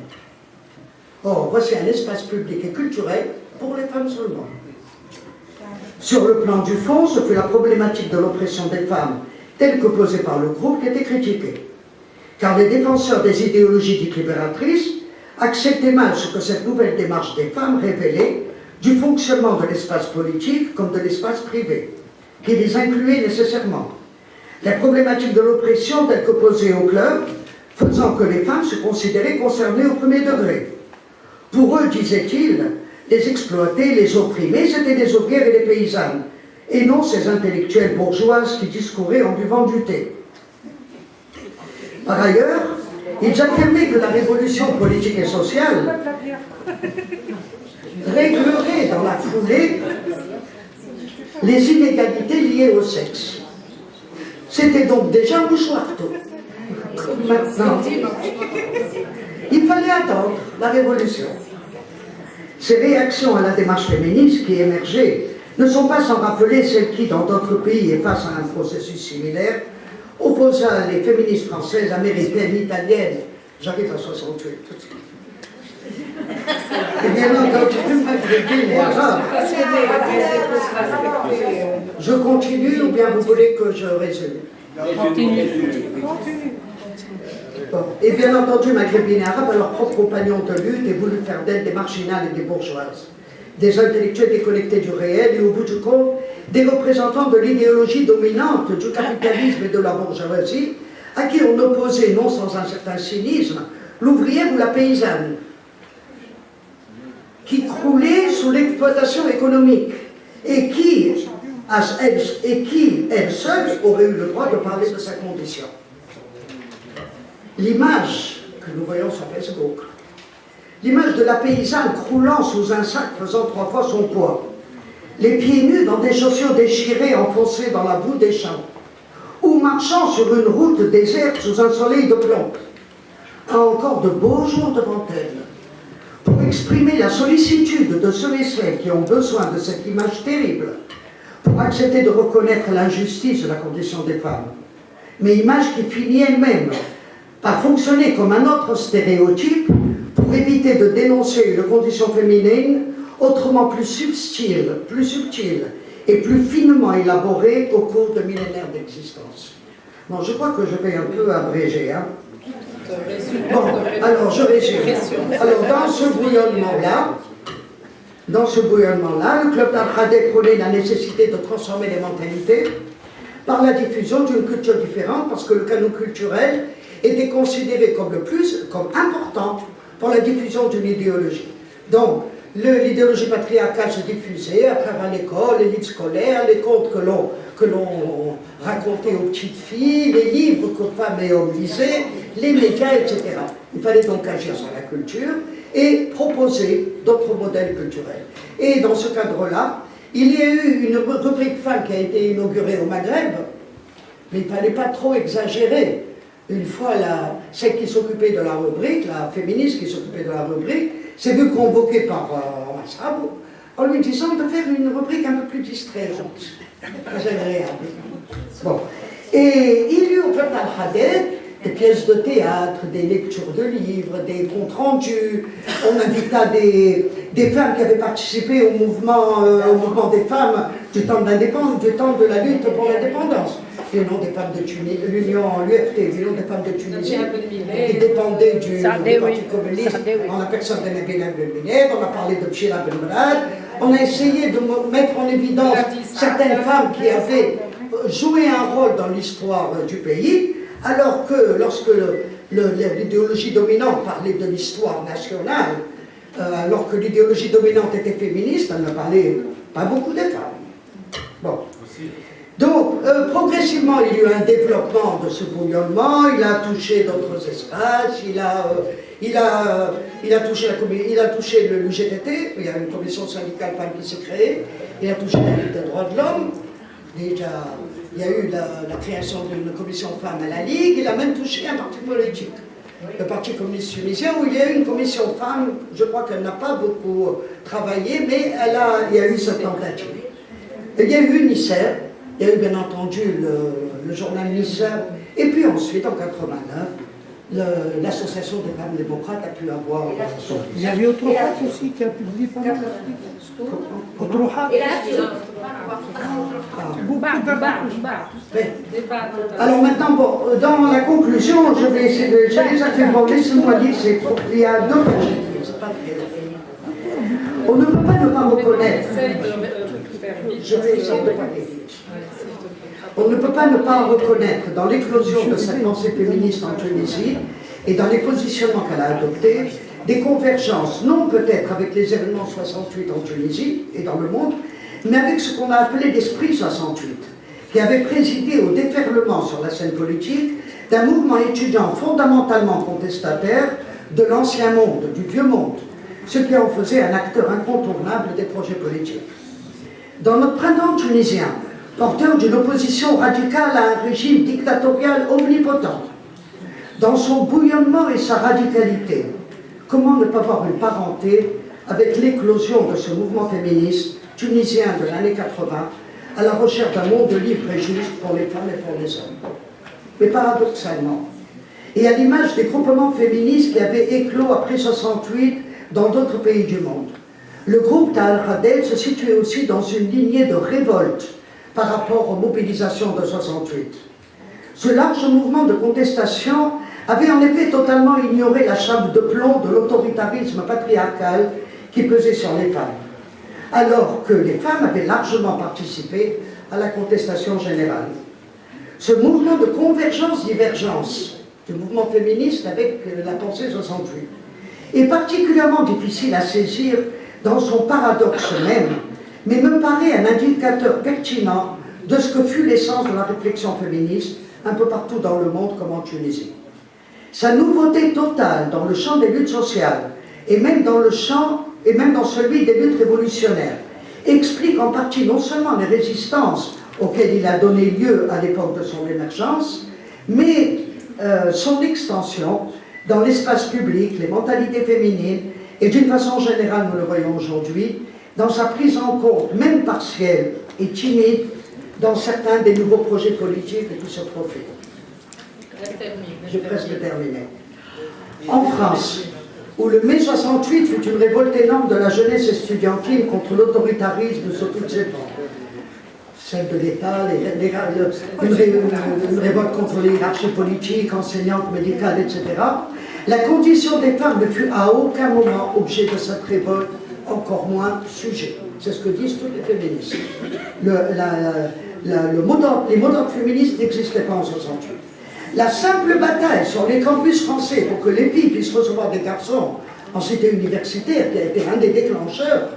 Or, voici un espace public et culturel pour les femmes seulement. Sur le plan du fond, ce fut la problématique de l'oppression des femmes, telle que posée par le groupe, qui était critiquée. Car les défenseurs des idéologies dites libératrices acceptaient mal ce que cette nouvelle démarche des femmes révélait du fonctionnement de l'espace politique comme de l'espace privé, qui les incluait nécessairement. La problématique de l'oppression telle que posée au club, faisant que les femmes se considéraient concernées au premier degré. Pour eux, disait-il, les exploités, les opprimés, c'étaient les ouvrières et les paysannes, et non ces intellectuelles bourgeoises qui discouraient en buvant du thé. Par ailleurs, ils affirmaient que la révolution politique et sociale réglerait dans la foulée les inégalités liées au sexe. C'était donc déjà un mouchoir-tout. Maintenant, il fallait attendre la révolution. Ces réactions à la démarche féministe qui émergeait ne sont pas sans rappeler celles qui, dans d'autres pays et face à un processus similaire, opposa les féministes françaises, américaines, italiennes. J'arrive à 68 tout de suite. Et bien entendu, maghrébines et arabes. Je continue ou bien vous voulez que je résume? Continue. Bon. Et bien entendu, maghrébines et arabes, à leurs propres compagnons de lutte, et voulu faire d'elles des marginales et des bourgeoises, des intellectuels déconnectés du réel et au bout du compte, des représentants de l'idéologie dominante du capitalisme et de la bourgeoisie, à qui on opposait, non sans un certain cynisme, l'ouvrière ou la paysanne, qui croulait sous l'exploitation économique et qui, elle seule, aurait eu le droit de parler de sa condition. L'image que nous voyons sur Facebook, l'image de la paysanne croulant sous un sac faisant 3 fois son poids, les pieds nus dans des chaussures déchirées enfoncées dans la boue des champs, ou marchant sur une route déserte sous un soleil de plomb, a encore de beaux jours devant elle, pour exprimer la sollicitude de ceux et celles qui ont besoin de cette image terrible, pour accepter de reconnaître l'injustice de la condition des femmes, mais image qui finit elle-même par fonctionner comme un autre stéréotype pour éviter de dénoncer une condition féminine autrement plus subtile et plus finement élaborée au cours de millénaires d'existence. Bon, je crois que je vais un peu abréger, hein. Bon, alors je résume. Alors dans ce bouillonnement-là, le club d'Al-Khader prônait la nécessité de transformer les mentalités par la diffusion d'une culture différente, parce que le canon culturel était considéré comme important pour la diffusion d'une idéologie. Donc, l'idéologie patriarcale se diffusait à travers l'école, l'élite scolaire, les contes que l'on racontait aux petites filles, les livres que femmes et hommes lisaient, les médias, etc. Il fallait donc agir sur la culture et proposer d'autres modèles culturels. Et dans ce cadre-là, il y a eu une rubrique femmes qui a été inaugurée au Maghreb, mais il ne fallait pas trop exagérer. Une fois, celle qui s'occupait de la rubrique, la féministe qui s'occupait de la rubrique, s'est vue convoquée par Massab en lui disant de faire une rubrique un peu plus distraisante, très agréable. Bon. Et il y eut au club d'Al-Khader des pièces de théâtre, des lectures de livres, des comptes rendus. On invita des femmes qui avaient participé au mouvement des femmes du temps de l'indépendance, du temps de la lutte pour l'indépendance. L'Union des femmes de Tunisie, l'UFT, l'Union des femmes de Tunisie, qui dépendait du Parti communiste, en la personne de Nabila Ben-Mined. On a parlé de Bchira Ben-Mrad. On a essayé de mettre en évidence certaines femmes qui avaient joué un rôle dans l'histoire du pays, alors que lorsque l'idéologie dominante parlait de l'histoire nationale, alors que l'idéologie dominante était féministe, elle ne parlait pas beaucoup des femmes. Bon. Donc, progressivement, il y a eu un développement de ce bouillonnement, il a touché d'autres espaces, il a touché le GTT, il y a une commission syndicale femmes qui s'est créée, il a touché la Ligue des droits de l'homme, déjà, il y a eu la création d'une commission femmes à la Ligue, il a même touché un parti politique, le Parti communiste tunisien, où il y a eu une commission femmes, je crois qu'elle n'a pas beaucoup travaillé, mais il y a eu cette tentative. Il y a eu Nisser. Il y a eu bien entendu le journal Nisser, et puis ensuite, en 89, l'association des femmes démocrates a pu avoir son... Il y avait Otrouhat aussi qui a publié pas mal. Otrouhat. Alors maintenant, bon, dans la conclusion, je vais essayer de... J'ai déjà fait bon, laissez-moi dire, il y a deux perspectives, c'est pas très long. On ne peut pas ne pas reconnaître... Je vais essayer de parler vite. On ne peut pas ne pas reconnaître dans l'éclosion de cette pensée féministe en Tunisie et dans les positionnements qu'elle a adoptés, des convergences, non peut-être avec les événements 68 en Tunisie et dans le monde, mais avec ce qu'on a appelé l'esprit 68, qui avait présidé au déferlement sur la scène politique d'un mouvement étudiant fondamentalement contestataire de l'ancien monde, du vieux monde, ce qui en faisait un acteur incontournable des projets politiques. Dans notre printemps tunisien, porteur d'une opposition radicale à un régime dictatorial omnipotent, dans son bouillonnement et sa radicalité, comment ne pas voir une parenté avec l'éclosion de ce mouvement féministe tunisien de l'année 80 à la recherche d'un monde libre et juste pour les femmes et pour les hommes. Mais paradoxalement, et à l'image des groupements féministes qui avaient éclos après 68 dans d'autres pays du monde, le groupe d'Al-Khader se situait aussi dans une lignée de révolte par rapport aux mobilisations de 68. Ce large mouvement de contestation avait en effet totalement ignoré la chape de plomb de l'autoritarisme patriarcal qui pesait sur les femmes. alors que les femmes avaient largement participé à la contestation générale. Ce mouvement de convergence-divergence du mouvement féministe avec la pensée 68 est particulièrement difficile à saisir dans son paradoxe même, mais me paraît un indicateur pertinent de ce que fut l'essence de la réflexion féministe un peu partout dans le monde comme en Tunisie. Sa nouveauté totale dans le champ des luttes sociales et même dans celui des luttes révolutionnaires explique en partie non seulement les résistances auxquelles il a donné lieu à l'époque de son émergence, mais son extension dans l'espace public, les mentalités féminines, et d'une façon générale, nous le voyons aujourd'hui, dans sa prise en compte, même partielle et timide, dans certains des nouveaux projets politiques qui se profilent. J'ai presque terminé. En France, où le mai 68 fut une révolte énorme de la jeunesse estudiantine contre l'autoritarisme sous toutes ses formes, celle de l'État, une révolte contre les hiérarchies politiques, enseignantes, médicales, etc., la condition des femmes ne fut à aucun moment objet de cette révolte, encore moins sujet. C'est ce que disent toutes les féministes. Les mots d'ordre féministes n'existaient pas en 68. La simple bataille sur les campus français pour que les filles puissent recevoir des garçons en cité universitaire, qui a été un des déclencheurs,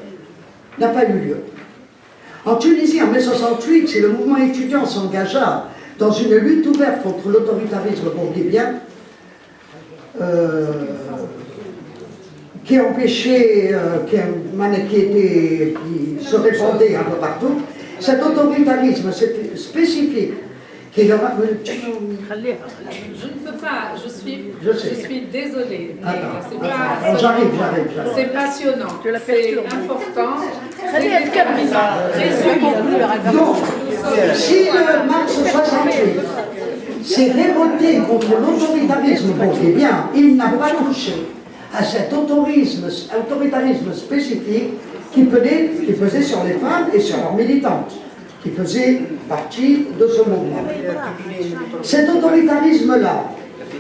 n'a pas eu lieu. En Tunisie, en mai 68, si le mouvement étudiant s'engagea dans une lutte ouverte contre l'autoritarisme bourguibien, qui se répandait un peu partout, cet autoritarisme spécifique qui leur a... Je ne peux pas, je suis désolée. J'arrive. C'est passionnant, c'est important. Donc, si le mars 68 s'est révolté contre l'autoritarisme bourguibien, il n'a pas touché à cet autoritarisme spécifique qui pesait sur les femmes et sur leurs militantes, qui faisaient partie de ce mouvement. Cet autoritarisme-là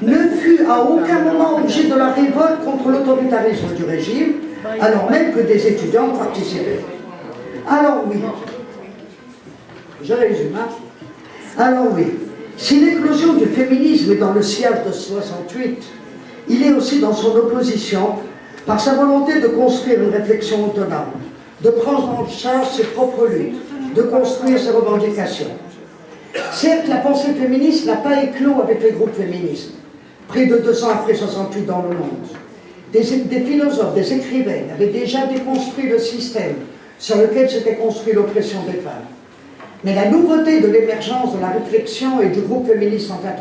ne fut à aucun moment objet de la révolte contre l'autoritarisme du régime, alors même que des étudiants participaient. Alors oui, je résume, alors oui, si l'éclosion du féminisme est dans le sillage de 68, il est aussi dans son opposition par sa volonté de construire une réflexion autonome, de prendre en charge ses propres luttes, de construire ses revendications. Certes, la pensée féministe n'a pas éclos avec les groupes féministes, près de 200 après 68 dans le monde. Des philosophes, des écrivains avaient déjà déconstruit le système sur lequel s'était construite l'oppression des femmes. Mais la nouveauté de l'émergence de la réflexion et du groupe féministe en 80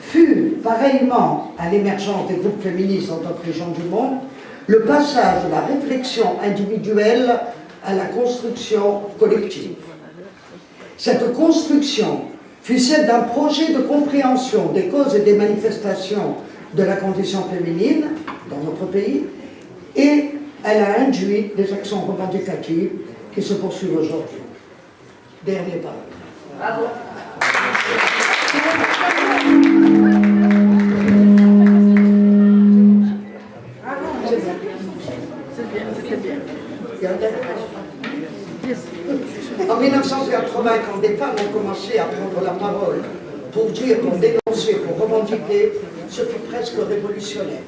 fut, pareillement à l'émergence des groupes féministes dans d'autres régions du monde, le passage de la réflexion individuelle à la construction collective. Cette construction fut celle d'un projet de compréhension des causes et des manifestations de la condition féminine dans notre pays, et elle a induit des actions revendicatives qui se poursuivent aujourd'hui. Dernier parole. Bravo. En 1980, quand des femmes ont commencé à prendre la parole pour dire, pour dénoncer, pour revendiquer, ce fut presque révolutionnaire.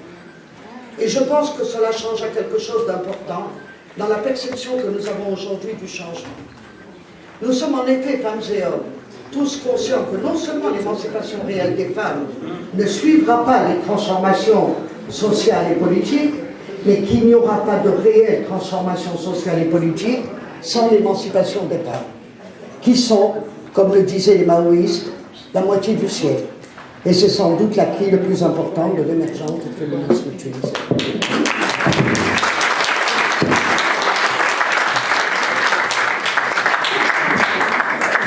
Et je pense que cela change à quelque chose d'important dans la perception que nous avons aujourd'hui du changement. Nous sommes en effet, femmes et hommes, tous conscients que non seulement l'émancipation réelle des femmes ne suivra pas les transformations sociales et politiques, mais qu'il n'y aura pas de réelle transformation sociale et politique sans l'émancipation des femmes, qui sont, comme le disaient les maoïstes, la moitié du siècle. Et c'est sans doute la clé le plus important de l'émergence du féminisme tunisien.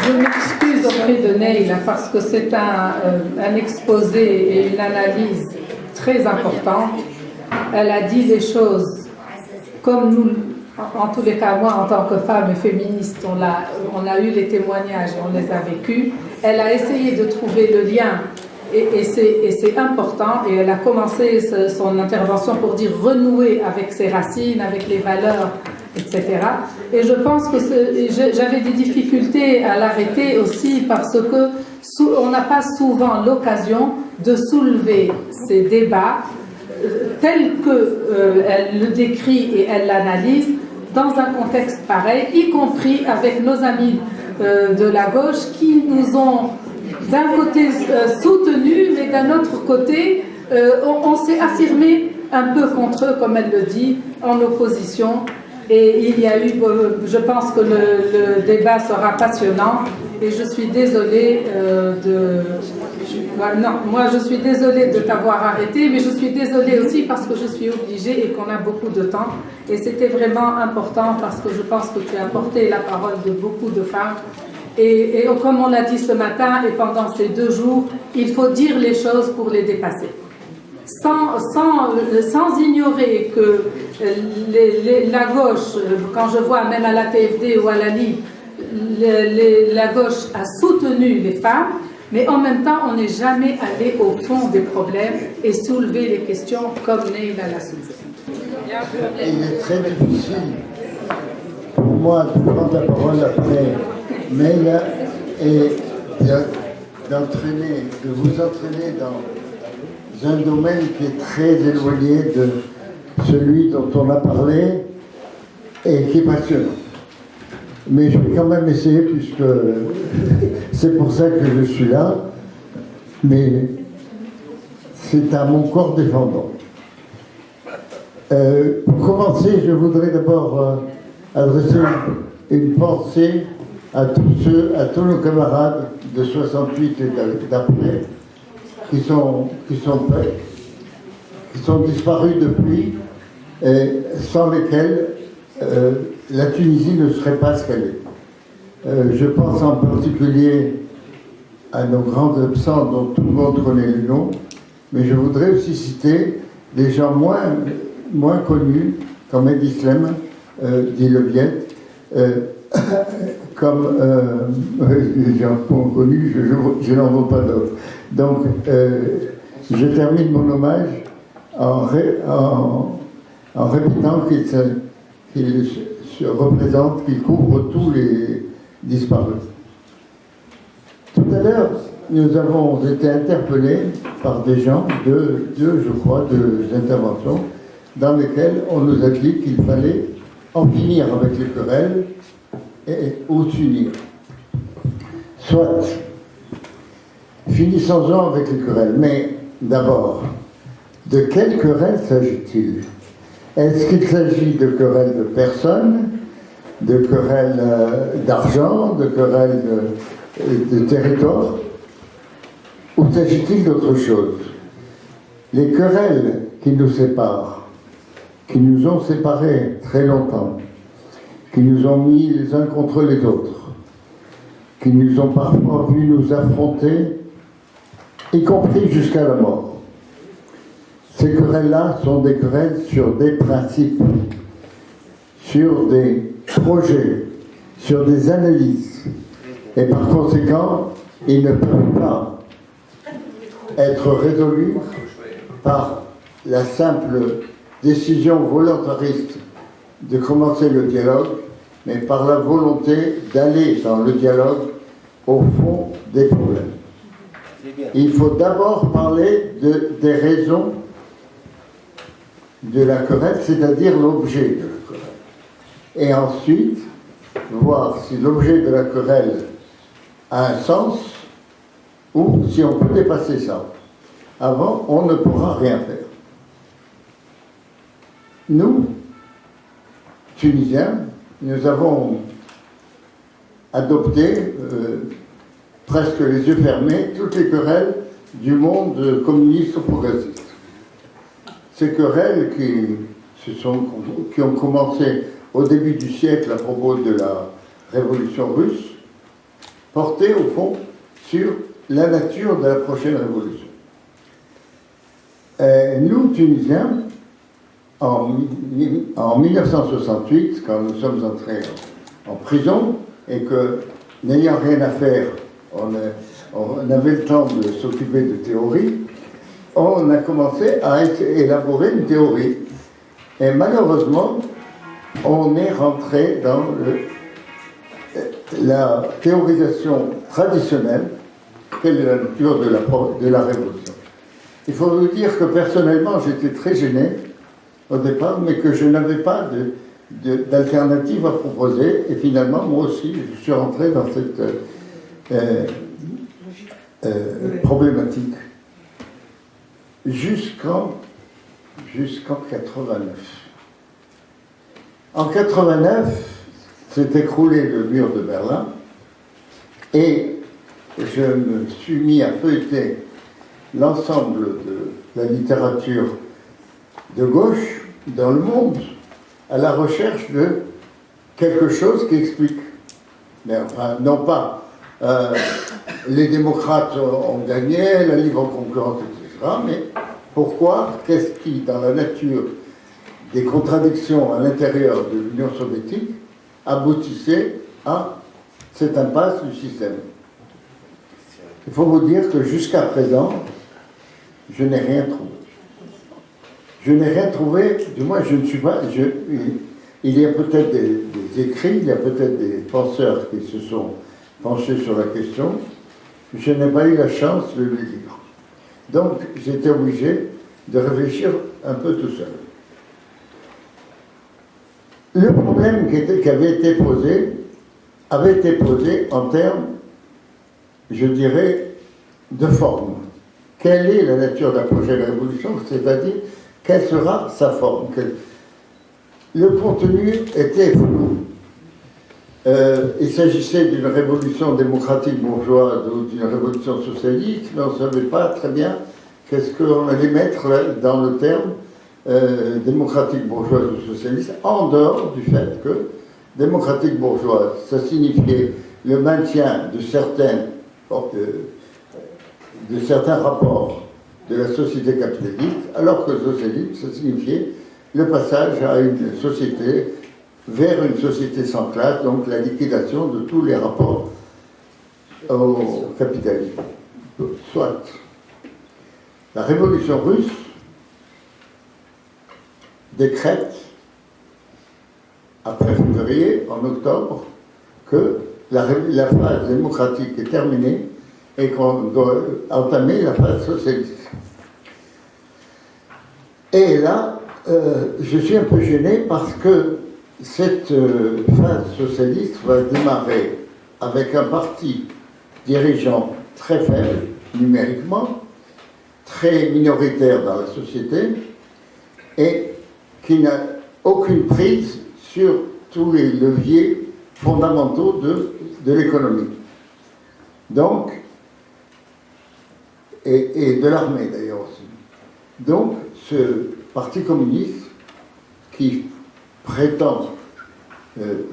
Je m'excuse auprès de Neil parce que c'est un exposé et une analyse très importante. Elle a dit des choses comme nous, en tous les cas, moi en tant que femme féministe, on a eu les témoignages, on les a vécus. Elle a essayé de trouver le lien et c'est important, et elle a commencé son intervention pour dire renouer avec ses racines, avec les valeurs etc. Et je pense que j'avais des difficultés à l'arrêter aussi parce que on n'a pas souvent l'occasion de soulever ces débats tels qu'elle le décrit et elle l'analyse dans un contexte pareil, y compris avec nos amis de la gauche qui nous ont d'un côté soutenus, mais d'un autre côté, on s'est affirmé un peu contre eux, comme elle le dit, en opposition. Et il y a eu, je pense que le débat sera passionnant. Et je suis désolée moi je suis désolée de t'avoir arrêté, mais je suis désolée aussi parce que je suis obligée et qu'on a beaucoup de temps. Et c'était vraiment important parce que je pense que tu as porté la parole de beaucoup de femmes. Et comme on l'a dit ce matin et pendant ces 2 jours, il faut dire les choses pour les dépasser. Sans ignorer que la gauche, quand je vois même à la TFD ou à la Ligue, la gauche a soutenu les femmes, mais en même temps, on n'est jamais allé au fond des problèmes et soulevé les questions comme Neila l'a soulevé. Il est très difficile pour moi de prendre la parole après Neila et de vous entraîner dans un domaine qui est très éloigné de celui dont on a parlé et qui est passionnant. Mais je vais quand même essayer puisque c'est pour ça que je suis là, mais c'est à mon corps défendant. Pour commencer, je voudrais d'abord adresser une pensée à tous nos camarades de 68 et d'après qui sont disparus depuis, et sans lesquels la Tunisie ne serait pas ce qu'elle est. Je pense en particulier à nos grands absents dont tout le monde connaît le nom, mais je voudrais aussi citer des gens moins connus, comme Ed Islem, dit Le Viet, comme les gens moins connus, je n'en veux pas d'autres. Donc, je termine mon hommage en répétant qu'il se représente, qu'il couvre tous les disparus. Tout à l'heure, nous avons été interpellés par des gens, je crois, deux interventions, dans lesquelles on nous a dit qu'il fallait en finir avec les querelles ou s'unir. Soit, finissons-en avec les querelles, mais d'abord, de quelles querelles s'agit-il? Est-ce qu'il s'agit de querelles de personnes, de querelles d'argent, de querelles de territoire, ou s'agit-il d'autre chose? Les querelles qui nous séparent, qui nous ont séparés très longtemps, qui nous ont mis les uns contre les autres, qui nous ont parfois vu nous affronter, y compris jusqu'à la mort. Ces querelles-là sont des querelles sur des principes, sur des projets, sur des analyses. Et par conséquent, ils ne peuvent pas être résolus par la simple décision volontariste de commencer le dialogue, mais par la volonté d'aller dans le dialogue au fond des problèmes. Il faut d'abord parler des raisons de la querelle, c'est-à-dire l'objet de la querelle. Et ensuite, voir si l'objet de la querelle a un sens ou si on peut dépasser ça. Avant, on ne pourra rien faire. Nous, Tunisiens, nous avons adopté, presque les yeux fermés, toutes les querelles du monde communiste ou progressiste. Ces querelles qui ont commencé au début du siècle à propos de la révolution russe, portaient au fond sur la nature de la prochaine révolution. Nous, Tunisiens, en 1968, quand nous sommes entrés en prison et que, n'ayant rien à faire, on avait le temps de s'occuper de théorie, on a commencé à élaborer une théorie. Et malheureusement, on est rentré dans la théorisation traditionnelle, quelle est la nature de la révolution. Il faut vous dire que personnellement, j'étais très gêné au départ, mais que je n'avais pas d'alternative à proposer, et finalement, moi aussi, je suis rentré dans cette problématique jusqu'en 89. En 89, s'est écroulé le mur de Berlin, et je me suis mis à feuilleter l'ensemble de la littérature de gauche dans le monde à la recherche de quelque chose qui explique. Mais enfin, non pas les démocrates ont gagné, la libre concurrence, etc., mais pourquoi, qu'est-ce qui, dans la nature des contradictions à l'intérieur de l'Union soviétique, aboutissait à cette impasse du système. Il faut vous dire que jusqu'à présent, je n'ai rien trouvé. Je n'ai rien trouvé, du moins je ne suis pas... il y a peut-être des écrits, il y a peut-être des penseurs qui se sont penchés sur la question. Je n'ai pas eu la chance de le lire. Donc j'étais obligé de réfléchir un peu tout seul. Le problème qui avait été posé en termes, je dirais, de forme. Quelle est la nature d'un projet de révolution, c'est-à-dire quelle sera sa forme? Le contenu était flou. Il s'agissait d'une révolution démocratique bourgeoise ou d'une révolution socialiste, mais on ne savait pas très bien qu'est-ce qu'on allait mettre dans le terme démocratique bourgeoise ou socialiste, en dehors du fait que démocratique bourgeoise, ça signifiait le maintien de certains rapports de la société capitaliste, alors que socialiste, ça signifiait le passage à une société, vers une société sans classe, donc la liquidation de tous les rapports au capitalisme. Soit. La révolution russe décrète, après février, en octobre, que la phase démocratique est terminée et qu'on doit entamer la phase socialiste. Et là, je suis un peu gêné parce que cette phase socialiste va démarrer avec un parti dirigeant très faible, numériquement, très minoritaire dans la société, et qui n'a aucune prise sur tous les leviers fondamentaux de l'économie. Donc, et de l'armée d'ailleurs aussi. Donc, ce parti communiste qui prétend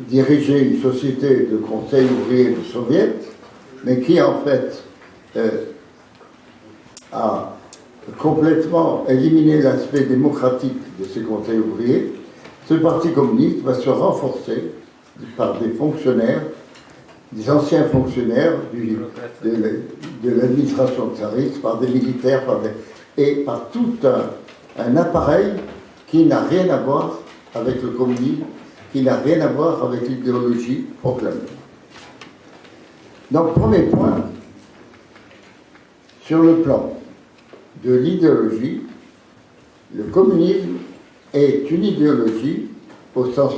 diriger une société de conseil ouvrier de soviet, mais qui en fait a complètement éliminé l'aspect démocratique de ces conseils ouvriers, ce parti communiste va se renforcer par des fonctionnaires, des anciens fonctionnaires de l'administration tsariste, par des militaires, et par tout un appareil qui n'a rien à voir avec le communisme, qui n'a rien à voir avec l'idéologie proclamée. Donc, premier point, sur le plan de l'idéologie, le communisme est une idéologie au sens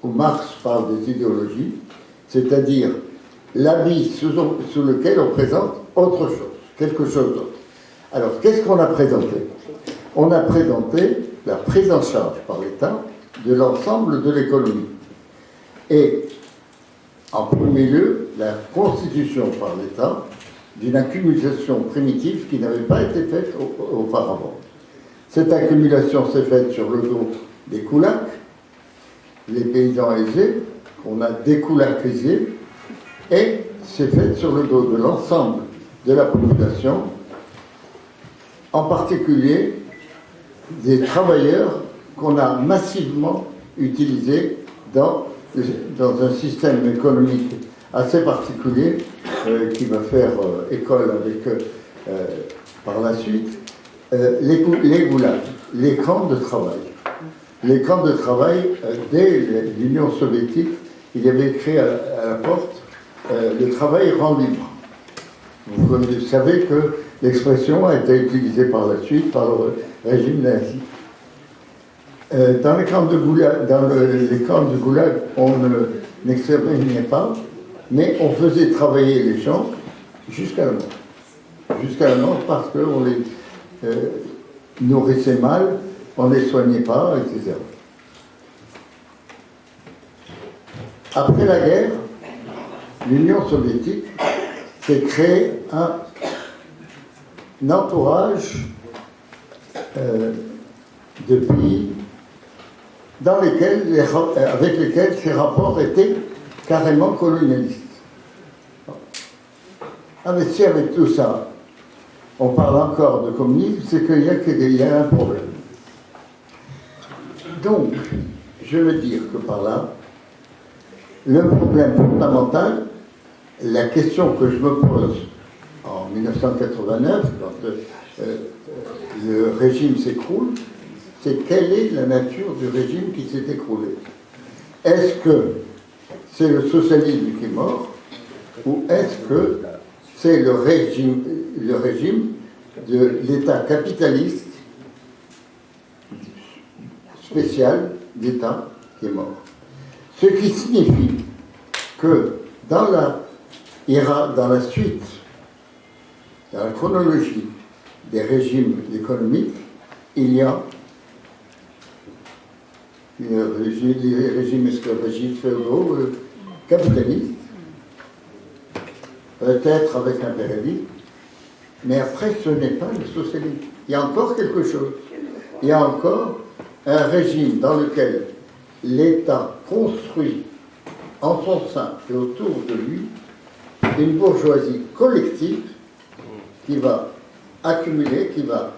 où Marx parle des idéologies, c'est-à-dire l'habit sous lequel on présente autre chose, quelque chose d'autre. Alors, qu'est-ce qu'on a présenté? On a présenté la prise en charge par l'État de l'ensemble de l'économie. Et, en premier lieu, la constitution par l'État d'une accumulation primitive qui n'avait pas été faite auparavant. Cette accumulation s'est faite sur le dos des koulaks, les paysans aisés, qu'on a dékoulakisés, et c'est faite sur le dos de l'ensemble de la population, en particulier des travailleurs qu'on a massivement utilisés dans un système économique assez particulier qui va faire école avec par la suite les goulags, les camps de travail. les camps de travail, dès l'Union soviétique, il y avait écrit à la porte le travail rend libre. Vous savez que l'expression a été utilisée par la suite par le régime nazi. Dans les camps de Goulag, on n'exterminait pas, mais on faisait travailler les gens jusqu'à la mort. Jusqu'à la mort parce qu'on les nourrissait mal, on ne les soignait pas, etc. Après la guerre, l'Union soviétique s'est créé un entourage de pays avec lesquels ces rapports étaient carrément colonialistes. Ah mais si avec tout ça, on parle encore de communisme, c'est qu'il y a un problème. Donc, je veux dire que par là, le problème fondamental, la question que je me pose en 1989, quand le régime s'écroule, c'est quelle est la nature du régime qui s'est écroulé? Est-ce que c'est le socialisme qui est mort, ou est-ce que c'est le régime de l'État capitaliste spécial d'État qui est mort? Ce qui signifie que dans la suite, dans la chronologie des régimes économiques, il y a les régimes esclavagistes, féodaux, capitalistes, peut-être avec impérialisme, mais après ce n'est pas le socialisme. Il y a encore quelque chose. Il y a encore un régime dans lequel l'État construit en son sein et autour de lui une bourgeoisie collective qui va accumuler, qui va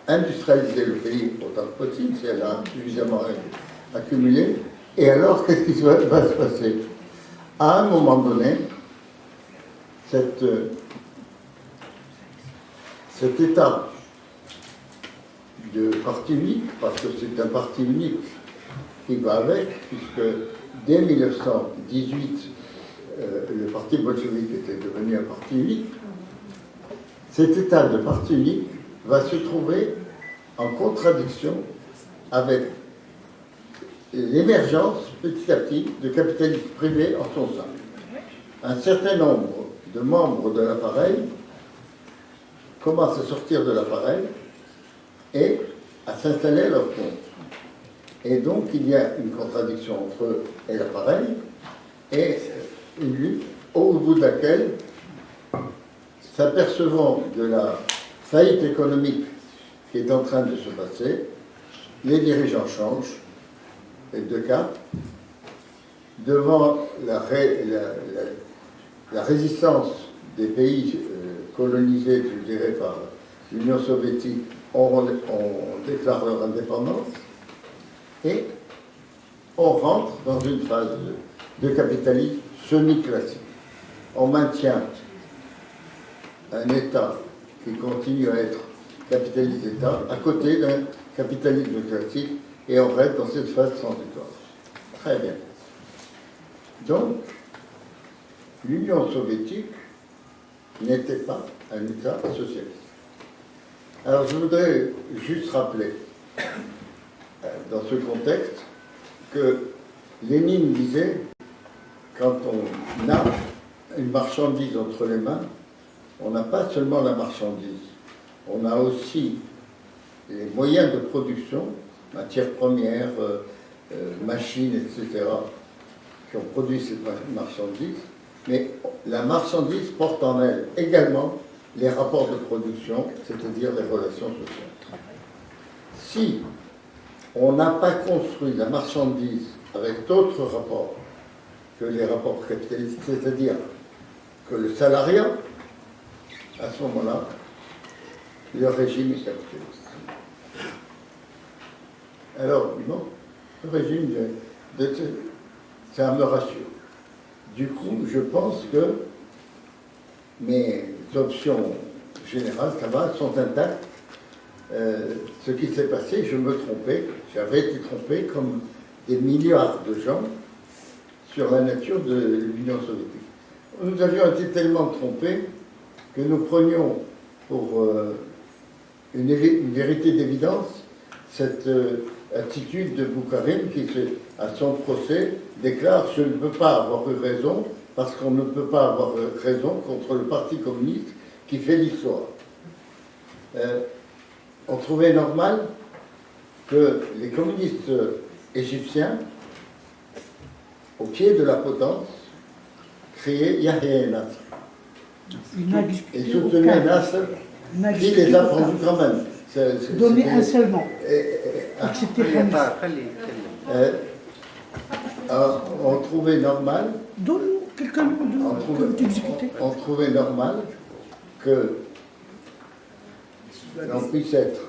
industrialiser le pays autant que possible, si elle a suffisamment accumulé. Et alors, qu'est-ce qui va se passer? À un moment donné, cet état de parti unique, parce que c'est un parti unique qui va avec, puisque dès 1918, le parti bolchevique était devenu un parti unique. Cet état de parti unique va se trouver en contradiction avec l'émergence petit à petit de capitalisme privé en son sein. Un certain nombre de membres de l'appareil commencent à sortir de l'appareil et à s'installer à leur compte. Et donc il y a une contradiction entre eux et l'appareil, et une lutte au bout de laquelle, s'apercevant de la faillite économique qui est en train de se passer, les dirigeants changent de cap devant la résistance des pays colonisés, je dirais, par l'Union soviétique, on déclare leur indépendance et on rentre dans une phase de capitalisme semi-classique. On maintient un État qui continue à être capitaliste d'État à côté d'un capitalisme classique et on reste dans cette phase transitoire. Très bien. Donc, l'Union soviétique n'était pas un État socialiste. Alors je voudrais juste rappeler, dans ce contexte, que Lénine disait, quand on a une marchandise entre les mains, on n'a pas seulement la marchandise, on a aussi les moyens de production, matières premières, machines, etc., qui ont produit cette marchandise, mais la marchandise porte en elle également les rapports de production, c'est-à-dire les relations sociales. Si on n'a pas construit la marchandise avec d'autres rapports que les rapports capitalistes, c'est-à-dire que le salariat, à ce moment-là, le régime est capitaliste. Alors, non, le régime, ça me rassure. Du coup, je pense que mes options générales, ça va, sont intactes. ce qui s'est passé, je me trompais, j'avais été trompé comme des milliards de gens sur la nature de l'Union soviétique. Nous avions été tellement trompés que nous prenions pour une vérité d'évidence cette attitude de Boukharine qui, à son procès, déclare « Je ne peux pas avoir eu raison parce qu'on ne peut pas avoir raison contre le Parti communiste qui fait l'histoire ». On trouvait normal que les communistes égyptiens, au pied de la potence, créaient Yahya Nasser. Et soutenaient Nasser, qui les a vendus quand même. Donner un seul nom. On trouvait normal. Donne-nous quelqu'un de t'exécuter. On trouvait normal que l'on puisse être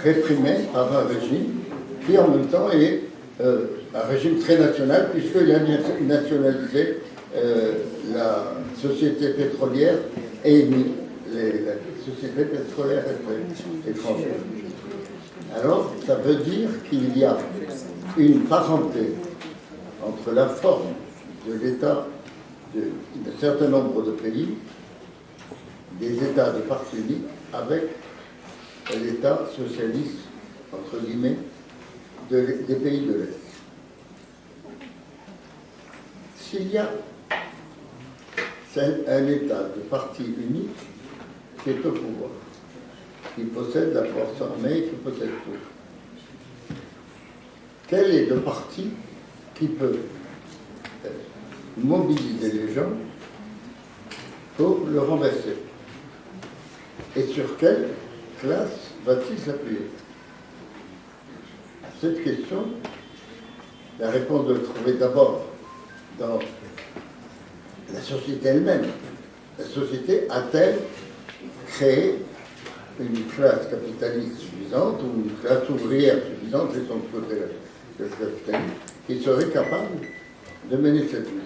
réprimé par un régime qui en même temps est un régime très national puisqu'il a nationalisé la société pétrolière et la société pétrolière étrangère. Alors, ça veut dire qu'il y a une parenté entre la forme de l'État d'un certain nombre de pays, des États de parti unique, avec l'État socialiste, entre guillemets, des pays de l'Est. S'il y a un État de parti unique qui est au pouvoir, qui possède la force armée, qui possède tout, quel est le parti qui peut mobiliser les gens pour le renverser? Et sur quelle classe va-t-il s'appuyer? À cette question, la réponse doit être trouvée d'abord dans la société elle-même. La société a-t-elle créé une classe capitaliste suffisante ou une classe ouvrière suffisante, laissons de côté le capitalisme, qui serait capable de mener cette lutte?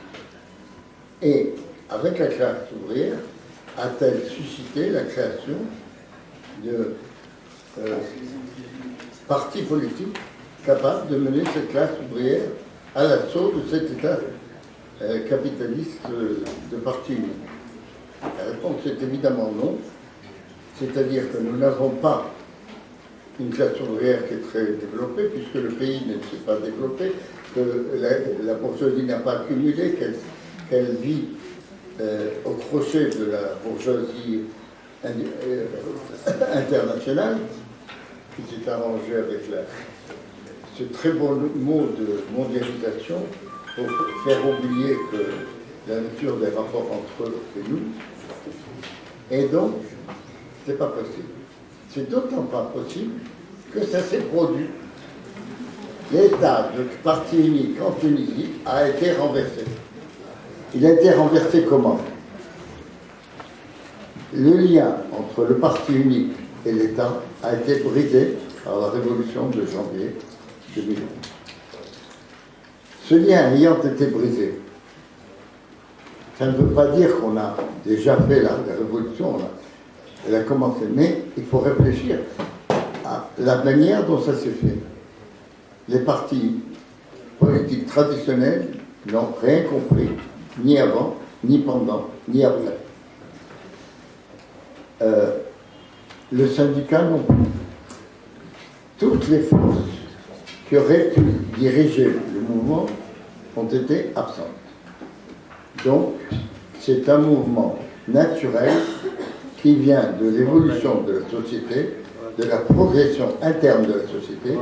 Et avec la classe ouvrière, a-t-elle suscité la création de partis politiques capables de mener cette classe ouvrière à l'assaut de cet État capitaliste de parti unique? La réponse est évidemment non. C'est-à-dire que nous n'avons pas une classe ouvrière qui est très développée, puisque le pays ne s'est pas développé, que la bourgeoisie n'a pas accumulé, qu'elle vit au crochet de la bourgeoisie internationale, qui s'est arrangée avec ce très beau mot de mondialisation pour faire oublier que la nature des rapports entre eux et nous. Et donc, c'est pas possible. C'est d'autant pas possible que ça s'est produit. L'État de parti unique en Tunisie a été renversé. Il a été renversé comment? Le lien entre le parti unique et l'État a été brisé par la révolution de janvier 2001. Ce lien ayant été brisé, ça ne veut pas dire qu'on a déjà fait la révolution, elle a commencé, mais il faut réfléchir à la manière dont ça s'est fait. Les partis politiques traditionnels n'ont rien compris, ni avant, ni pendant, ni après. Le syndicat non plus. Toutes les forces qui auraient pu diriger le mouvement ont été absentes. Donc, c'est un mouvement naturel qui vient de l'évolution de la société, de la progression interne de la société,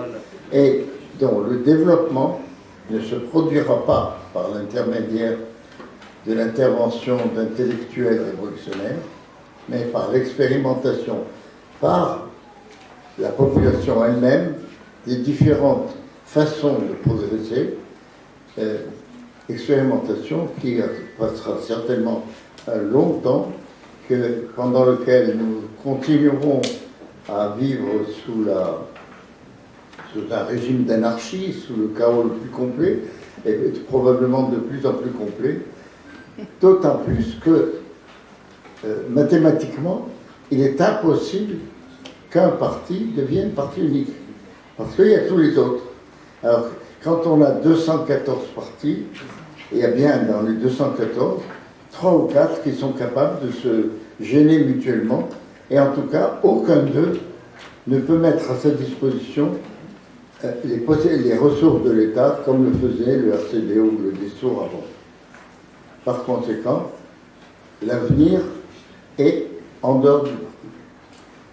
et dont le développement ne se produira pas par l'intermédiaire de l'intervention d'intellectuels révolutionnaires, mais par l'expérimentation, par la population elle-même, des différentes façons de progresser, expérimentation qui passera certainement longtemps, pendant lequel nous continuerons à vivre sous un régime d'anarchie, sous le chaos le plus complet, et probablement de plus en plus complet, d'autant plus que mathématiquement, il est impossible qu'un parti devienne parti unique. Parce qu'il y a tous les autres. Alors, quand on a 214 partis, il y a bien dans les 214, 3 ou 4 qui sont capables de se gêner mutuellement, et en tout cas, aucun d'eux ne peut mettre à sa disposition les ressources de l'État comme le faisait le RCD ou le DSTOR avant. Par conséquent, l'avenir est en dehors du parti.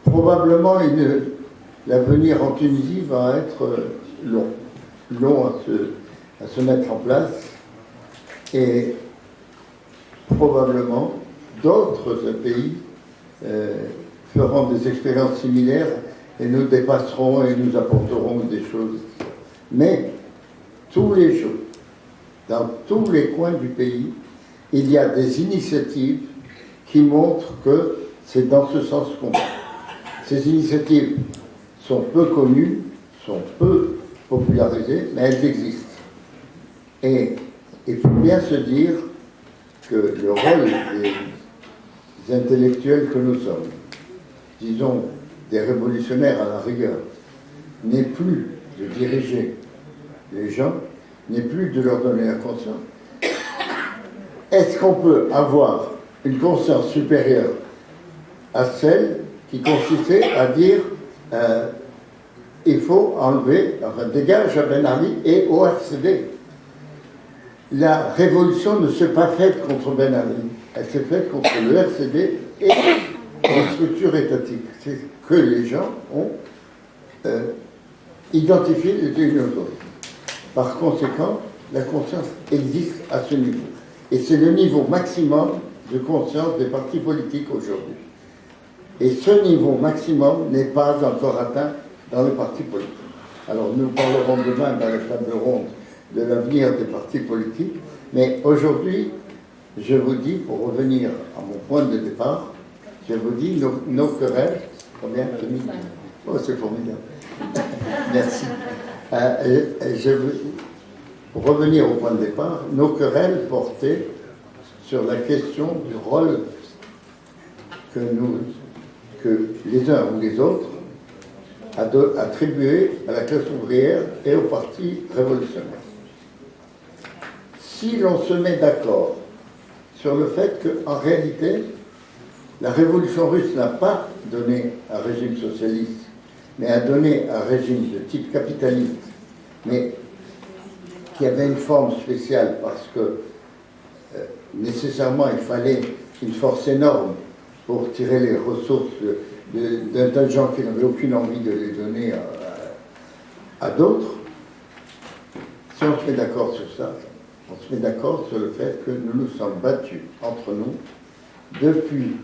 Probablement, l'avenir en Tunisie va être long à se mettre en place, et probablement d'autres pays feront des expériences similaires et nous dépasserons et nous apporterons des choses. Mais tous les jours, dans tous les coins du pays, il y a des initiatives qui montrent que c'est dans ce sens qu'on va. Ces initiatives sont peu connues, sont peu popularisées, mais elles existent. Et il faut bien se dire que le rôle des intellectuels que nous sommes, disons des révolutionnaires à la rigueur, n'est plus de diriger les gens, n'est plus de leur donner la conscience. Est-ce qu'on peut avoir une conscience supérieure à celle qui consistait à dire il faut enlever, enfin dégage à Ben Ali et au RCD. La révolution ne s'est pas faite contre Ben Ali, elle s'est faite contre le RCD et les structures étatiques. C'est que les gens ont identifié les unes aux autres. Par conséquent, la conscience existe à ce niveau. Et c'est le niveau maximum de conscience des partis politiques aujourd'hui. Et ce niveau maximum n'est pas encore atteint dans les partis politiques. Alors nous parlerons demain dans la table ronde de l'avenir des partis politiques, mais aujourd'hui, je vous dis, pour revenir à mon point de départ, je vous dis, nos querelles, combien? 2000. Oh, c'est formidable. Merci. Pour revenir au point de départ, nos querelles portaient sur la question du rôle que les uns ou les autres attribuaient à la classe ouvrière et au parti révolutionnaire. Si l'on se met d'accord sur le fait qu'en réalité, la révolution russe n'a pas donné un régime socialiste, mais a donné un régime de type capitaliste, mais qui avait une forme spéciale parce que nécessairement il fallait une force énorme pour tirer les ressources d'un gens qui n'avaient aucune envie de les donner à d'autres. Si on se met d'accord sur ça, on se met d'accord sur le fait que nous nous sommes battus entre nous depuis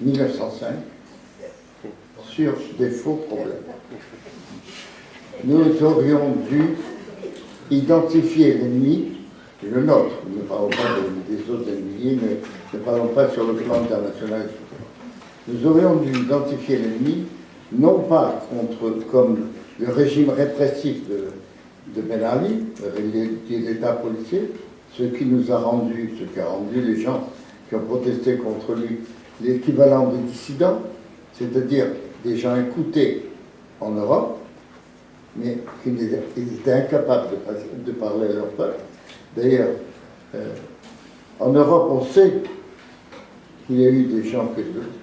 1905 sur des faux problèmes. Nous aurions dû identifier l'ennemi, le nôtre, nous ne parlons pas des autres ennemis, mais ne parlons pas sur le plan international, etc. Nous aurions dû identifier l'ennemi, non pas comme le régime répressif de Ben Ali, des États policiers, ce qui a rendu les gens qui ont protesté contre lui l'équivalent des dissidents, c'est-à-dire des gens écoutés en Europe, mais qui étaient incapables de parler à leur peuple. D'ailleurs, en Europe, on sait qu'il y a eu des gens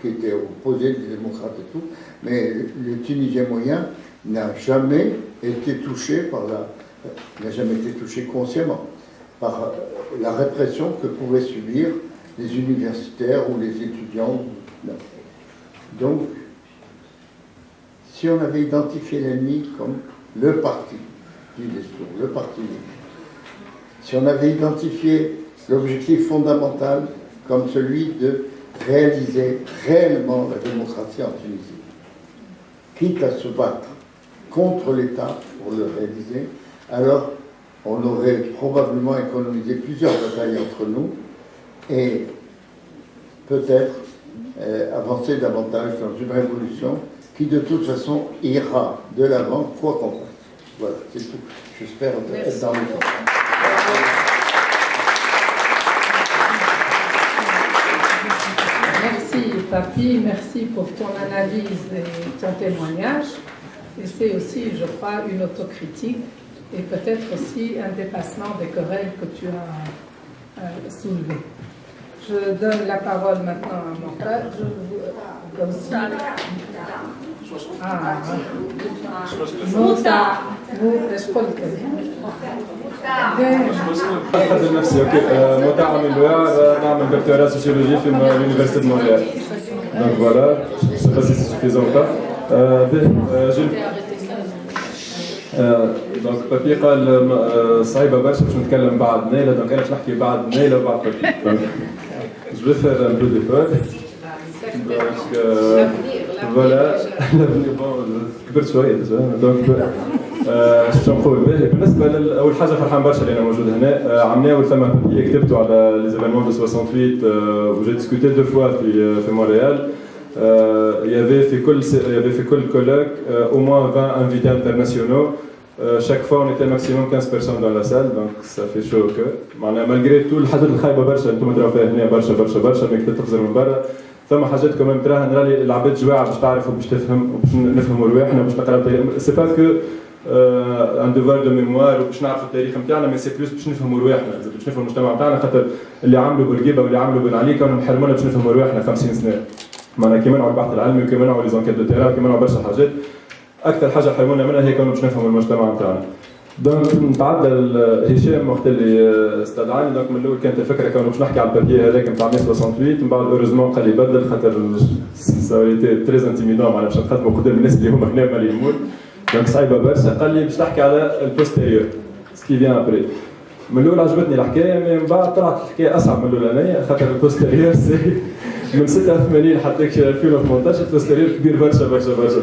qui étaient opposés, des démocrates et tout, mais le Tunisien moyen n'a jamais été touché n'a jamais été touché consciemment par la répression que pouvaient subir les universitaires ou les étudiants. Non. Donc, si on avait identifié l'ennemi comme le parti du discours, le parti libre, si on avait identifié l'objectif fondamental comme celui de réaliser réellement la démocratie en Tunisie, quitte à se battre contre l'État pour le réaliser, alors on aurait probablement économisé plusieurs batailles entre nous et peut-être avancer davantage dans une révolution qui de toute façon ira de l'avant, quoi qu'on fasse. Voilà, c'est tout. J'espère être dans le temps. Merci. Tapi, merci pour ton analyse et ton témoignage. Et c'est aussi, je crois, une autocritique et peut-être aussi un dépassement des querelles que tu as soulevées. Je donne la parole maintenant à mon frère. أحد نفسي أوكي متعة من الوعي نعمل دكتوراه سوسيولوجي في l'université de Montréal. Donc voilà, je ne sais pas si c'est suffisant ou pas. دونك بابي قال صعيبة برشا باش نتكلم بعد نيلة دونك أنا باش نحكي بعد نيلة وبعد بابي. دونك je vais faire un peu d'effort. Donc voilà, l'avenir bon كبرت شوية ديجا دونك شنو نقول باهي بالنسبة لأول حاجة فرحان برشا اللي أنا موجود هنا عملناه ثم بابي كتبته على لي زيفينمون دو 68 وجي ديسكوتي دو فوا في مونريال. Il y avait fait كل colloque au moins 20 invités internationaux. Chaque fois on était maximum 15 personnes dans la salle donc ça fait chaud au cœur. malgré tout الحاجات الخايبة برشا انتم تراو فيها هنا برشا انك تخزر من برا ثم حاجات كمان تراها نرى العباد جواعة باش تعرف وباش تفهم وباش نفهموا رواحنا وباش نقراو سي با كو ان دوفوار دو ميموار وباش نعرفوا التاريخ نتاعنا مي سي بلوس باش نفهموا رواحنا باش نفهموا المجتمع نتاعنا خاطر اللي عملوا بورقيبه واللي عملوا بن علي كانوا محرمونا باش نفهموا رواحنا 50 سنه. معناها كي منعوا البحث العلمي وكي منعوا لي زونكيت دو تيران وكي منعوا برشا حاجات اكثر حاجه حرمونا منها هي كانوا باش نفهموا المجتمع نتاعنا. دونك نتعدى هشام وقت اللي استدعاني دونك من الاول كانت الفكره كانوا باش نحكي على البابي هذاك نتاع 68 من بعد اوروزمون قال لي بدل خاطر ساوريتي تريز انتيميدون معناها باش نخدموا قدام الناس اللي هما هنا مليمون دونك صعيبه برشا قال لي باش تحكي على البوستيريور سكي فيان ابري. من الاول عجبتني الحكايه من بعد طلعت الحكايه اصعب من الاولانيه خاطر البوستيريور سي من 86 حتى 2018 البوستيريور كبير برشا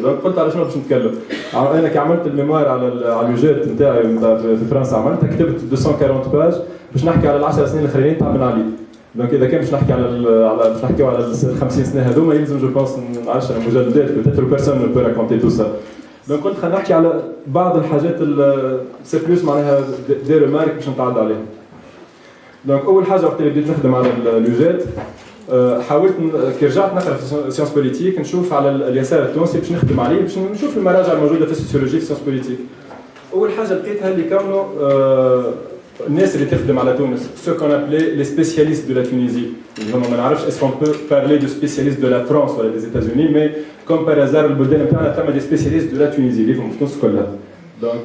دونك قلت على شنو باش نتكلم. انا كي عملت الميموار على الوجات نتاعي في فرنسا عملتها كتبت 240 باج باش نحكي على ال10 سنين الاخرين تاع بن علي. دونك اذا كان باش نحكي باش نحكيو على ال 50 سنه هذوما يلزم جو بونس 10 مجلدات بيتيتر بيرسون نو بو راكونتي تو سا. دونك قلت خلينا نحكي على بعض الحاجات سي بلوس معناها دي ريمارك باش نتعدى عليها. دونك اول حاجه وقت اللي بديت نخدم على الوجات حاولت كي رجعت نقرا في سيونس بوليتيك نشوف على اليسار التونسي باش نخدم عليه باش نشوف المراجع الموجوده في السوسيولوجي في سيونس بوليتيك. اول حاجه لقيتها اللي كانوا الناس اللي تخدم على تونس سو كون ابلي لي سبيسياليست دو لا تونيزي اللي هما ما نعرفش اسكون بو بارلي دو سبيسياليست دو لا فرانس ولا دي زيتازوني مي كوم بار هازار البلدان نتاعنا ثما دي سبيسياليست دو لا تونيزي اللي فهم في تونس كلها. دونك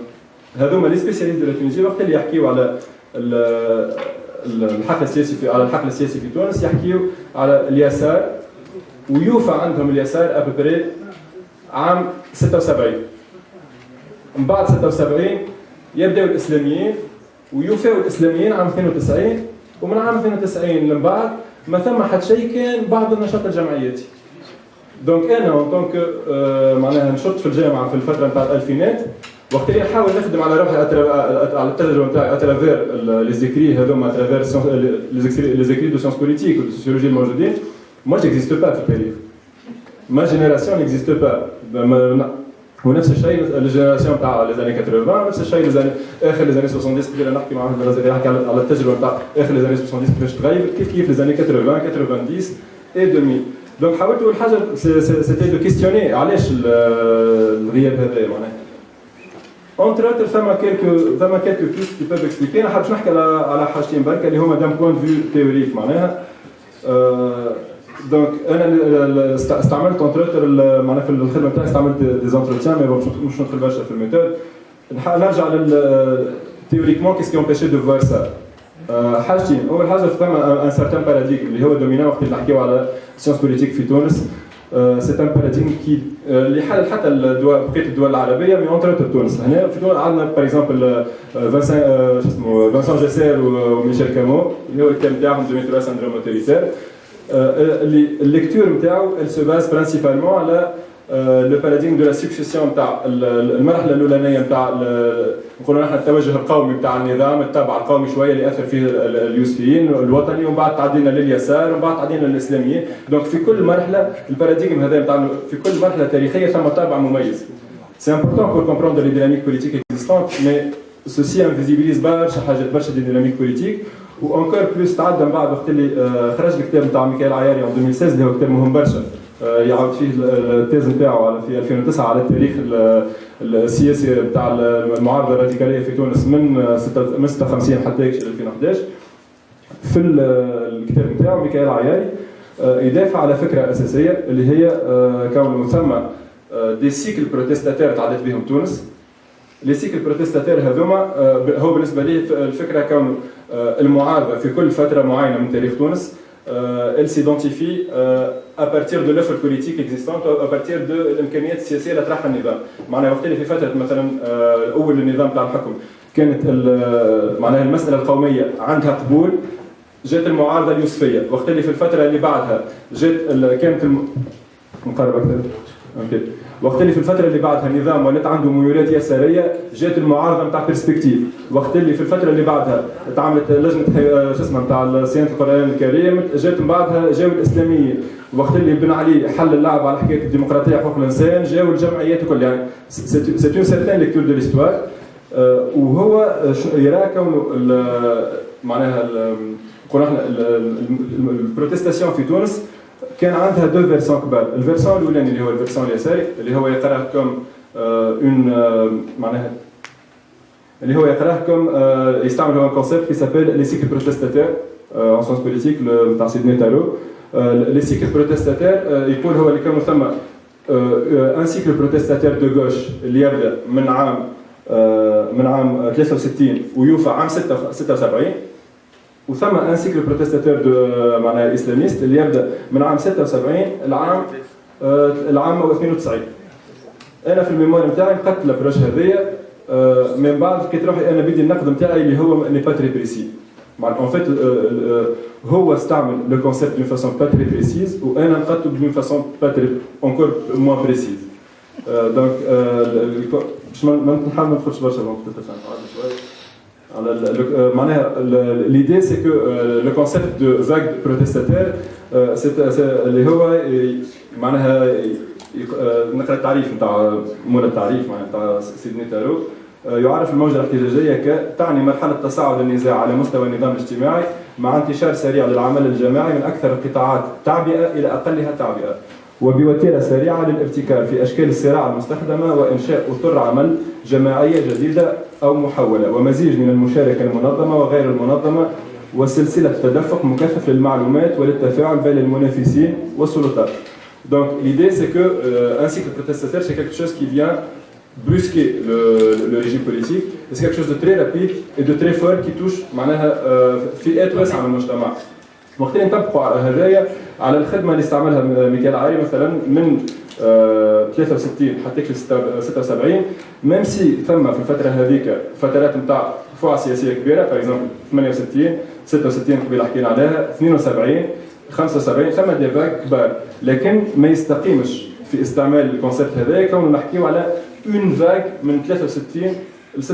هذوما لي سبيسياليست دو لا تونيزي وقت اللي يحكيو على الحقل السياسي في تونس يحكيو على اليسار ويوفى عندهم اليسار ابري عام 76. من بعد 76 يبداو الاسلاميين ويوفوا الاسلاميين عام 92 ومن عام 92 من بعد ما ثم حتى شيء كان بعض النشاط الجمعياتي. دونك انا دونك معناها نشط في الجامعه في الفتره نتاع الالفينات وقت اللي نحاول نخدم على روحي على التجربه نتاعي اترافير لي زيكري هذوما اترافير لي زيكري دو سيونس بوليتيك ودو سوسيولوجي الموجودين ما جيكزيست با في التاريخ. ما جينيراسيون نيكزيست با ونفس الشيء الجينيراسيون تاع لي زاني 80 نفس الشيء اخر لي زاني 70 كي نحكي مع واحد الرازي يحكي على التجربه تاع اخر لي زاني 70 كيفاش تغير كيف لي زاني 80 90 اي 2000. دونك حاولت اول حاجه سيتي دو كيستيوني علاش الغياب هذا معناها اونتر اوتر ثما كيلكو بيست كي بوف اكسبليكي. انا حابش نحكي على حاجتين برك اللي هما دان بوان فيو تيوريك معناها. دونك انا استعملت اونتر اوتر معناها في الخدمه تاعي استعملت دي زونتروتيان مي مش ندخل برشا في الميثود. نرجع تيوريكمون كيسكي امبيشي دو فوار سا. حاجتين اول حاجه ثما ان سارتان باراديغم اللي هو دومينا وقت اللي نحكيو على سيونس بوليتيك في تونس. سي ان باراديغم كي اللي حل حتى بقيه الدول العربيه مي اونتر تونس. هنا في تونس عندنا باغ اكزومبل فانسان جيسير وميشيل كامو اللي هو الكلام تاعهم دوميترا سندروم اوتوريتير. اللي الليكتور نتاعو elle se base principalement على لو باراديغم دو لا سكسيسيون تاع المرحله الاولانيه نتاع نقولوا نحن التوجه القومي نتاع النظام التابع القومي شويه اللي اثر فيه اليوسفيين الوطني ومن بعد تعدينا لليسار ومن بعد تعدينا للاسلاميين. دونك في كل مرحله الباراديغم هذا نتاع في كل مرحله تاريخيه ثم طابع مميز. سي امبورطون بور كومبروندر لي ديناميك بوليتيك اكزيستونت مي سوسي انفيزيبيليز برشا حاجات برشا دي ديناميك بوليتيك وانكور بلوس تعدى من بعد وقت اللي خرج الكتاب نتاع ميكائيل عياري en 2016 اللي هو كتاب مهم برشا يعاود فيه التيز نتاعو في 2009 على التاريخ السياسي نتاع المعارضه الراديكاليه في تونس من 56 حتى 2011. في الكتاب نتاعو ميكائيل عياري يدافع على فكره اساسيه اللي هي كون ثم دي سيكل بروتستاتير تعدت بهم تونس. لي سيكل بروتستاتير هذوما هو بالنسبه لي الفكره كون المعارضه في كل فتره معينه من تاريخ تونس elle s'identifie à partir de l'offre politique existante ou à partir de الامكانيات السياسيه اللي طرحها النظام. معناها وقت اللي في فتره مثلا اول النظام تاع الحكم كانت معناها المساله القوميه عندها قبول، جات المعارضه اليوسفيه. وقت اللي في الفتره اللي بعدها جات كانت مقاربه اكثر اوكي. وقت اللي في الفتره اللي بعدها النظام ولات عنده ميولات يساريه، جات المعارضه نتاع بيرسبكتيف. وقت اللي في الفتره اللي بعدها تعملت لجنه شو اسمها نتاع صيانه القران الكريم، جات من بعدها جاوا الاسلاميين. وقت اللي بن علي حل اللعب على حكايه الديمقراطيه وحقوق الانسان، جاوا الجمعيات الكل. يعني سي اون سيرتين ليكتور دو ليستوار. وهو يرى كونه معناها نقولوا احنا البروتستاسيون في تونس كان عندها دو فيرسون كبار. الفيرسون الاولاني اللي هو الفيرسون اليساري اللي هو يقراه كوم اون معناها اللي هو يقراه كوم يستعمل هو كونسيبت كي سابيل لي سيكل بروتستاتير ان سونس بوليتيك نتاع سيدني تالو. لي سيكل بروتستاتير يقول هو اللي كانوا ثم ان سيكل بروتستاتير دو غوش اللي يبدا من عام 63 ويوفى عام 76. وثم ان سيكل بروتستاتير دو معناها اسلاميست اللي يبدا من عام 76 العام 92. انا في الميموار نتاعي نقدت الابروش هذيا من بعد كي تروحي انا بدي النقد نتاعي اللي هو ني با تري بريسي. معناها اون فيت هو استعمل لو كونسيبت دون فاسون با تري بريسيز وانا نقدته دون فاسون با تري اونكور موان بريسيز. دونك باش ما نحاول ما ندخلش برشا دونك شويه. L'idée c'est que le concept de vague protestataire اللي هو معناها نقرا التعريف نتاع مول التعريف نتاع سيدني تالو. يعرف الموجة الاحتجاجية تعني مرحلة تصاعد النزاع على مستوى النظام الاجتماعي مع انتشار سريع للعمل الجماعي من أكثر القطاعات تعبئة إلى أقلها تعبئة، وبوتيرة سريعة للابتكار في أشكال الصراع المستخدمة وإنشاء أطر عمل جماعية جديدة أو محولة، ومزيج من المشاركة المنظمة وغير المنظمة وسلسلة تدفق مكثف للمعلومات والتفاعل بين المنافسين والسلطات. Donc l'idée c'est que un cycle protestataire c'est quelque chose qui vient brusquer le régime politique, et c'est quelque chose de très rapide et de très fort qui touche معناها فئات واسعة من المجتمع. وقت اللي نطبقوا هذايا على الخدمه اللي استعملها ميكائيل عياري مثلا من 63 حتى 76، ميم سي ثم في الفتره هذيك فترات نتاع فوعه سياسيه كبيره، باغ اكزومبل 68 66 قبيله حكينا عليها، 72 75 ثم دي فاك كبار، لكن ما يستقيمش في استعمال الكونسيبت هذايا كونه نحكيو على اون فاك من 63 ل 76،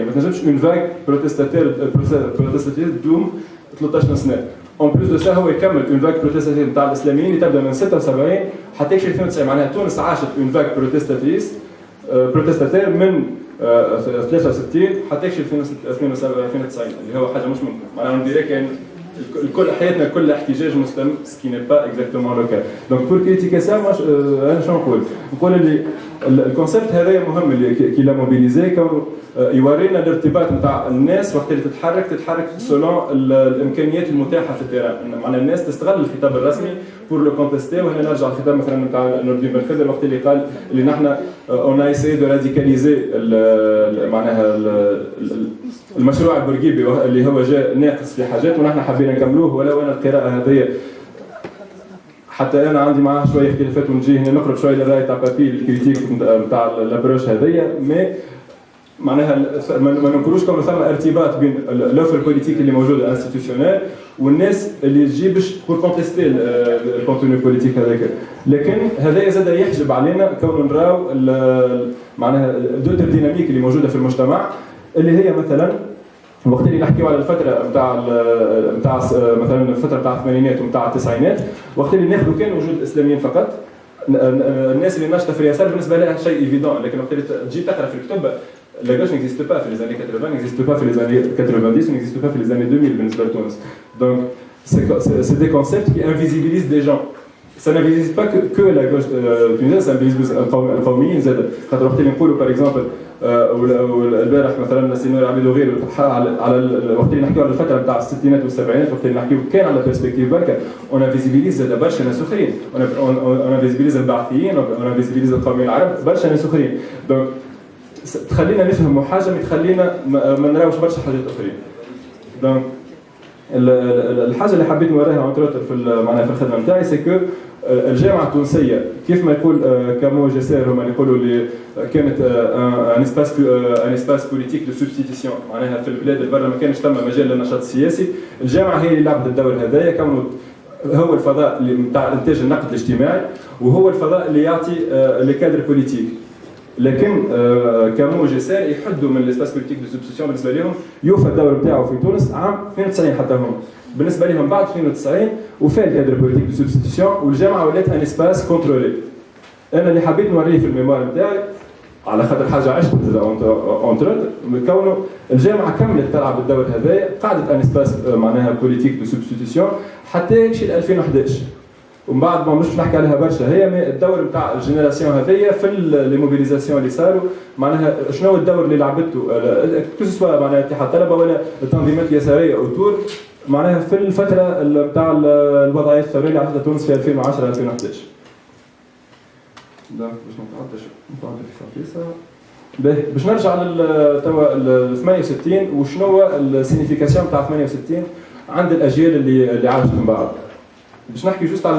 ما تنجمش اون فاك بروتستاتير دوم 13 سنه. اون بلوس دو سا هو يكمل اون فاك بروتستاتير نتاع الاسلاميين اللي تبدا من 76 حتى 92. معناها تونس عاشت اون فاك بروتستاتير من 63 حتى 92 اللي هو حاجه مش ممكن. معناها ندير كان الكل حياتنا كل احتجاج مستمر سكي ني با اكزاكتومون لو كان. دونك بور كريتيكي سا انا شنو نقول اللي الكونسيبت هذايا مهم اللي كي لا موبيليزي كون يورينا الارتباط نتاع الناس وقت اللي تتحرك سولون الامكانيات المتاحه في التيران. معناها الناس تستغل الخطاب الرسمي بور لو كونتيستي. وهنا نرجع الخطاب مثلا نتاع نور الدين بن خضر وقت اللي قال اللي نحن اون ايسي دو راديكاليزي معناها المشروع البورقيبي اللي هو جاء ناقص في حاجات ونحن حبينا نكملوه. ولو انا القراءه هذه حتى انا عندي معاه شويه اختلافات ونجي هنا نقرب شويه للراي تاع بابي الكريتيك نتاع لابروش هذيا، مي معناها ما ننكروش كون ثم ارتباط بين لوفر البوليتيك اللي موجوده انستيتيونيل والناس اللي تجي باش بور كونتيستي الكونتوني بوليتيك هذاك. لكن هذا زاد يحجب علينا كون نراو معناها دوتر ديناميك اللي موجوده في المجتمع اللي هي مثلا وقت اللي نحكيو على الفتره نتاع مثلا الفتره نتاع الثمانينات ونتاع التسعينات، وقت اللي ناخذوا كان وجود الاسلاميين فقط. الناس اللي ناشطه في اليسار بالنسبه لها شيء ايفيدون، لكن وقت اللي تجي تقرا في الكتب La gauche n'existe pas dans les années 80, n'existe pas dans les années 90, n'existe pas dans les années 2000 بالنسبة لتونس. Donc c'est des concepts qui invisibilisent des gens. Ça n'invisilise pas que la gauche tunisienne, ça invisibilise القوميين زاد. خاطر وقت اللي نقولوا par exemple البارح مثلا سينور عبيد وغيره على وقت اللي نحكيو على الفتره نتاع الستينات والسبعينات وقت اللي نحكيو كان على بيرسبكتيف بركه اون انفيزيبيليز زاد برشا ناس اخرين اون انفيزيبيليز البعثيين اون انفيزيبيليز القوميين العرب برشا ناس اخرين دونك تخلينا نفهموا حاجه ما تخلينا ما نراوش برشا حاجات اخرين دونك الحاجه اللي حبيت نوريها اونتروتر في معناها في الخدمه نتاعي سي كو الجامعه التونسيه كيف ما يقول كامو جسير هما يقولوا اللي كانت ان اسباس بوليتيك دو سبستيتيسيون معناها في البلاد اللي برا ما كانش ثم مجال للنشاط السياسي الجامعه هي اللي لعبت الدور هذايا كونه هو الفضاء اللي نتاع انتاج النقد الاجتماعي وهو الفضاء اللي يعطي لي كادر بوليتيك لكن كامو جسير يحدوا من الاسباس بوليتيك دو سبستيتيسيون بالنسبه لهم يوفى الدور نتاعو في تونس عام 92 حتى هم بالنسبه لهم بعد 92 وفات الكادر بوليتيك دو سبستيتيسيون والجامعه ولات ان اسباس كونترولي. انا اللي حبيت نوريه في الميموار نتاعي على خاطر حاجه عشت اونتر كونه الجامعه كملت تلعب الدور هذايا قعدت ان اسباس معناها بوليتيك دو سبستيتيسيون حتى شي 2011 ومن بعد ما مش نحكي عليها برشا هي الدور نتاع الجينيراسيون هذيا في لي موبيليزاسيون اللي صاروا معناها شنو الدور اللي لعبته كو سوا معناها اتحاد الطلبه ولا التنظيمات اليساريه اوتور معناها في الفتره نتاع الوضعيه الثوريه اللي عاشتها تونس في 2010 2011. باش ما نتعداش باش نرجع لل 68 وشنو هو السينيفيكاسيون تاع 68 عند الاجيال اللي عاشت من بعد. باش نحكي جوست على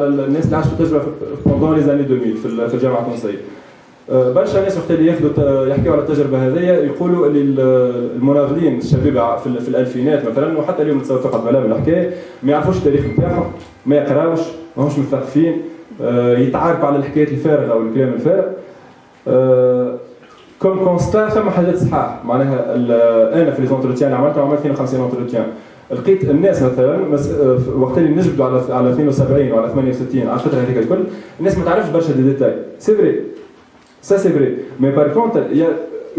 الناس اللي عاشوا تجربه بوندون لي زاني 2000 في الجامعه التونسيه. برشا ناس وقت اللي يحكيوا على التجربه هذيا يقولوا اللي المناضلين الشباب في الالفينات مثلا وحتى اليوم تقعد معنا بالحكايه ما يعرفوش التاريخ نتاعهم ما يقراوش ماهمش مثقفين يتعاركوا على الحكايات الفارغه والكلام الفارغ. كوم كونستا ثم حاجات صحاح معناها انا في لي زونتروتيان عملت 52 اونتروتيان لقيت الناس مثلا وقت اللي نجبدوا على 72 وعلى 68 على الفتره هذيك الكل الناس ما تعرفش برشا دي ديتاي سي فري ça c'est vrai mais par contre il y a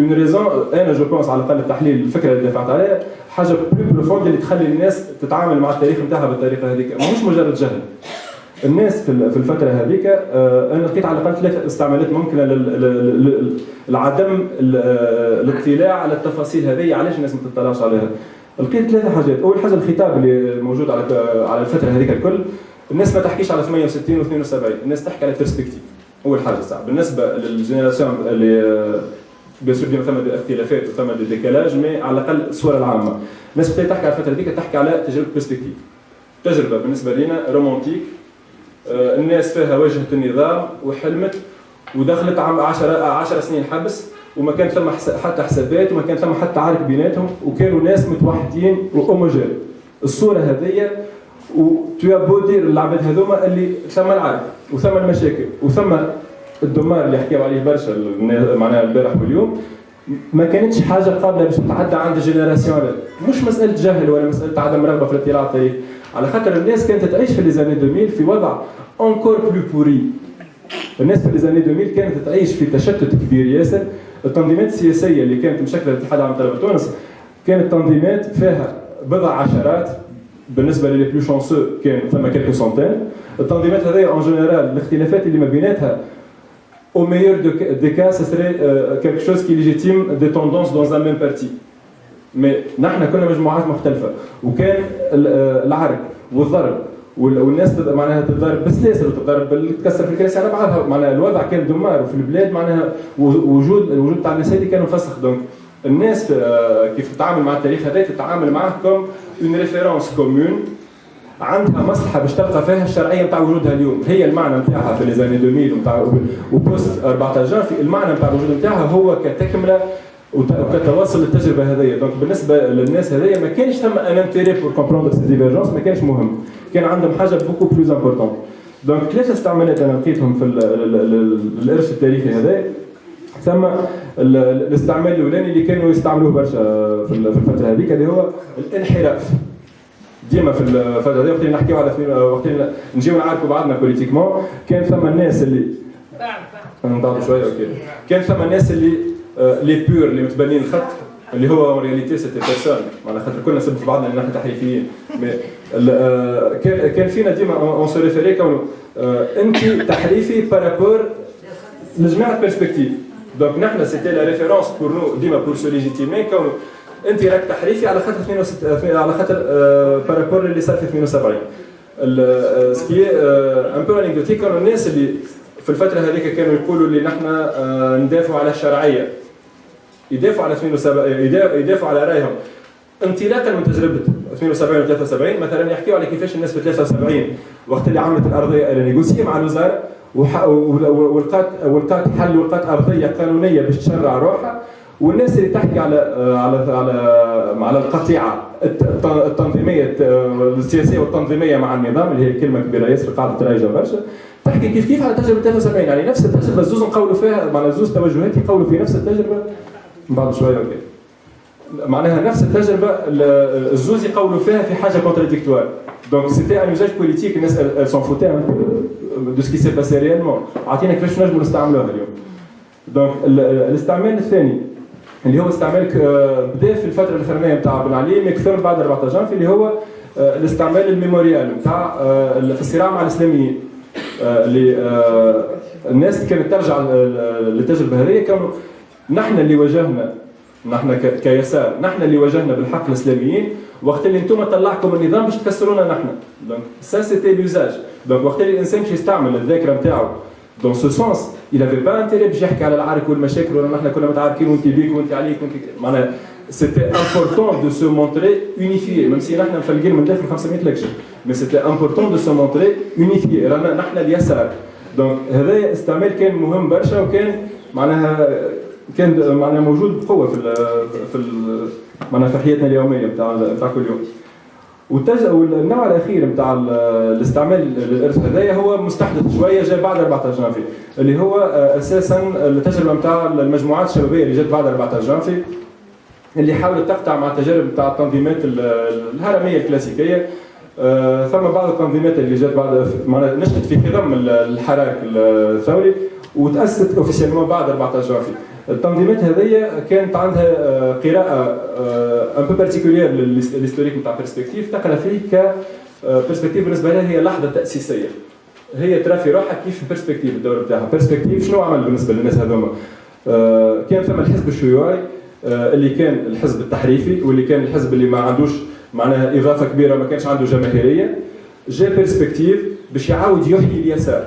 une raison انا جو بونس على الاقل التحليل الفكره اللي دفعت عليها حاجه بلو بروفوند اللي تخلي الناس تتعامل مع التاريخ نتاعها بالطريقه هذيك مش مجرد جهل. الناس في الفتره هذيك انا لقيت على الاقل 3 استعمالات ممكنه لعدم الاطلاع على التفاصيل هذه علاش الناس ما تطلعش عليها. لقيت 3 حاجات. اول حاجه الخطاب اللي موجود على الفتره هذيك الكل الناس ما تحكيش على 68 و72 الناس تحكي على بيرسبكتيف. اول حاجه صعب بالنسبه للجينيراسيون اللي بيسور ديما ثم اختلافات وثم ديكالاج مي على الاقل الصوره العامه الناس بدات تحكي على الفتره هذيك تحكي على تجربه بيرسبكتيف تجربه بالنسبه لنا رومانتيك الناس فيها واجهت النظام وحلمت ودخلت 10 سنين حبس وما كان ثم حتى حسابات وما كان ثم حتى عارك بيناتهم وكانوا ناس متوحدين وهوموجين. الصوره هذيا وتو بو دير العباد هذوما اللي ثم العارك وثم المشاكل وثم الدمار اللي حكيوا عليه برشا معناها البارح واليوم ما كانتش حاجه قابله باش تتعدى عند الجينيراسيون مش مساله جهل ولا مساله عدم رغبه في الاطلاع على التاريخ على خاطر الناس كانت تعيش في لي زاني 2000 في وضع انكور بلو بوري. الناس في لي زاني 2000 كانت تعيش في تشتت كبير ياسر. التنظيمات السياسيه اللي كانت مشكله الاتحاد العام لطلبه تونس كانت تنظيمات فيها بضع عشرات بالنسبه للي بلو شانسو كان ثم كيلكو سونتين. التنظيمات هذه اون جينيرال الاختلافات اللي ما بيناتها au meilleur des cas ça serait quelque chose qui légitime des tendances dans un même parti. mais نحن كنا مجموعات مختلفه وكان العرك والضرب والناس معناها تتضرب بالسلاسل وتتضرب تكسر في الكراسي على بعضها معناها الوضع كان دمار وفي البلاد معناها وجود تاع الناس هذه كانوا مفسخ. دونك الناس كيف تتعامل مع التاريخ هذا تتعامل معه كوم اون ريفيرونس كومون عندها مصلحه باش تلقى فيها الشرعيه نتاع وجودها اليوم. هي المعنى نتاعها في لي زاني 2000 نتاع وبوست 14 في المعنى نتاع الوجود نتاعها هو كتكمله وكتواصل للتجربه هذيا. دونك بالنسبه للناس هذيا ما كانش ثم ان انتيري بور كومبروندر سي ديفيرجونس ما كانش مهم كان عندهم حاجه بوكو بلوز امبورطون. دونك 3 استعمالات انا لقيتهم في الارث التاريخي هذا. ثم الاستعمال الاولاني اللي كانوا يستعملوه برشا في الفتره هذيك اللي هو الانحراف. ديما في الفتره هذه وقت اللي نحكيو على وقت اللي نجيو نعاركوا بعضنا بوليتيكمون كان ثم الناس اللي نضغطوا شويه اوكي كان ثم الناس اللي لي بور اللي متبنين الخط اللي هو اون رياليتي سيتي بيرسون معناها خاطر كلنا نسبوا في بعضنا ان احنا تحريفيين كان فينا ديما اون سو ريفيري كونه انت تحريفي بارابور لجماعه بيرسبكتيف دونك نحن سيتي لا ريفيرونس بور نو ديما بور سو ليجيتيمي كونه انت راك تحريفي على خاطر 62 على خاطر بارابور اللي صار في 72 سكي ان بو انيكدوتيك كانوا الناس اللي في الفتره هذيك كانوا يقولوا اللي نحن ندافعوا على الشرعيه يدافعوا على 72 يدافعوا على رايهم انطلاقا من تجربه 72 و 73 مثلا يحكيوا على كيفاش الناس في 73 وقت اللي عملت الارضيه النيغوسيه مع الوزاره ولقات حل ولقات ارضيه قانونيه باش تشرع روحها والناس اللي تحكي على القطيعه التنظيميه السياسيه والتنظيميه مع النظام اللي هي كلمه كبيره ياسر قاعده تراجع برشا تحكي كيف على تجربه 73 يعني نفس التجربه الزوز نقولوا فيها معناها زوز توجهات يقولوا في نفس التجربه بعد شويه اوكي معناها نفس التجربه الزوز يقولوا فيها في حاجه كونتراديكتوار دونك سيتي ان يوزاج بوليتيك الناس سون فوتي دو سكي سي باسي ريالمون عطينا كيفاش نجموا نستعملوها اليوم دونك الاستعمال الثاني اللي هو استعمال بدا في الفتره الاخرانيه نتاع بن علي مي كثر بعد 14 جانفي اللي هو الاستعمال الميموريال نتاع في الصراع مع الاسلاميين اللي الناس اللي كانت ترجع للتجربه هذه كانوا نحن اللي واجهنا نحن كيسار نحن اللي واجهنا بالحق الاسلاميين وقت اللي انتم طلعكم النظام باش تكسرونا نحن دونك سا سيتي لوزاج دونك وقت اللي الانسان باش يستعمل الذاكره نتاعو دون سو سونس il avait pas intérêt باش يحكي على العرك والمشاكل ولا نحن كنا متعاركين وانت بيك وانت عليك وانت معناها سيتي امبورطون دو سو مونتري يونيفيي ميم سي نحن مفلقين من داخل 500 لكشن مي سيتي امبورطون دو سو مونتري يونيفيي رانا نحن اليسار دونك هذا استعمال كان مهم برشا وكان معناها كان معناها موجود بقوه في معناها في حياتنا اليوميه بتاع كل يوم والنوع الاخير نتاع الاستعمال للارث هذايا هو مستحدث شويه جاء بعد 14 جانفي اللي هو اساسا التجربه نتاع المجموعات الشبابيه اللي جات بعد 14 جانفي اللي حاولت تقطع مع التجارب نتاع التنظيمات الهرميه الكلاسيكيه ثم بعض التنظيمات اللي جات بعد معناها نشأت في خضم الحراك الثوري وتأسست اوفيسيالمون بعد 14 جانفي التنظيمات هذه كانت عندها قراءه ان بو بارتيكولير للهيستوريك نتاع بيرسبكتيف تقرا فيه كبيرسبكتيف بالنسبه لها هي لحظه تاسيسيه هي ترى في روحها كيف بيرسبكتيف الدور بتاعها بيرسبكتيف شنو عمل بالنسبه للناس هذوما كان ثم الحزب الشيوعي اللي كان الحزب التحريفي واللي كان الحزب اللي ما عندوش معناها اضافه كبيره ما كانش عنده جماهيريه جاء بيرسبكتيف باش يعاود يحيي اليسار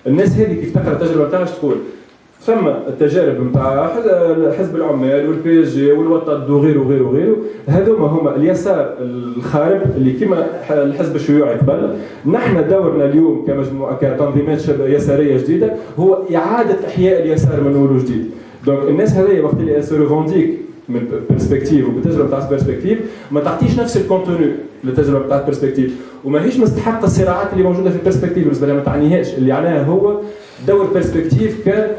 الناس هذه كيف تقرا التجربه بتاعها تقول ثم التجارب نتاع حزب العمال والبي اس جي والوطن وغيره هذوما هما اليسار الخارب اللي كما الحزب الشيوعي قبل نحن دورنا اليوم كمجموعه كتنظيمات يساريه جديده هو اعاده احياء اليسار من اول وجديد دونك الناس هذه وقت اللي سو ريفونديك من بيرسبكتيف وبالتجربه تاع بيرسبكتيف ما تعطيش نفس الكونتوني للتجربه تاع بيرسبكتيف وما هيش مستحقه الصراعات اللي موجوده في بيرسبكتيف بالنسبه لها ما تعنيهاش اللي معناها هو دور بيرسبكتيف ك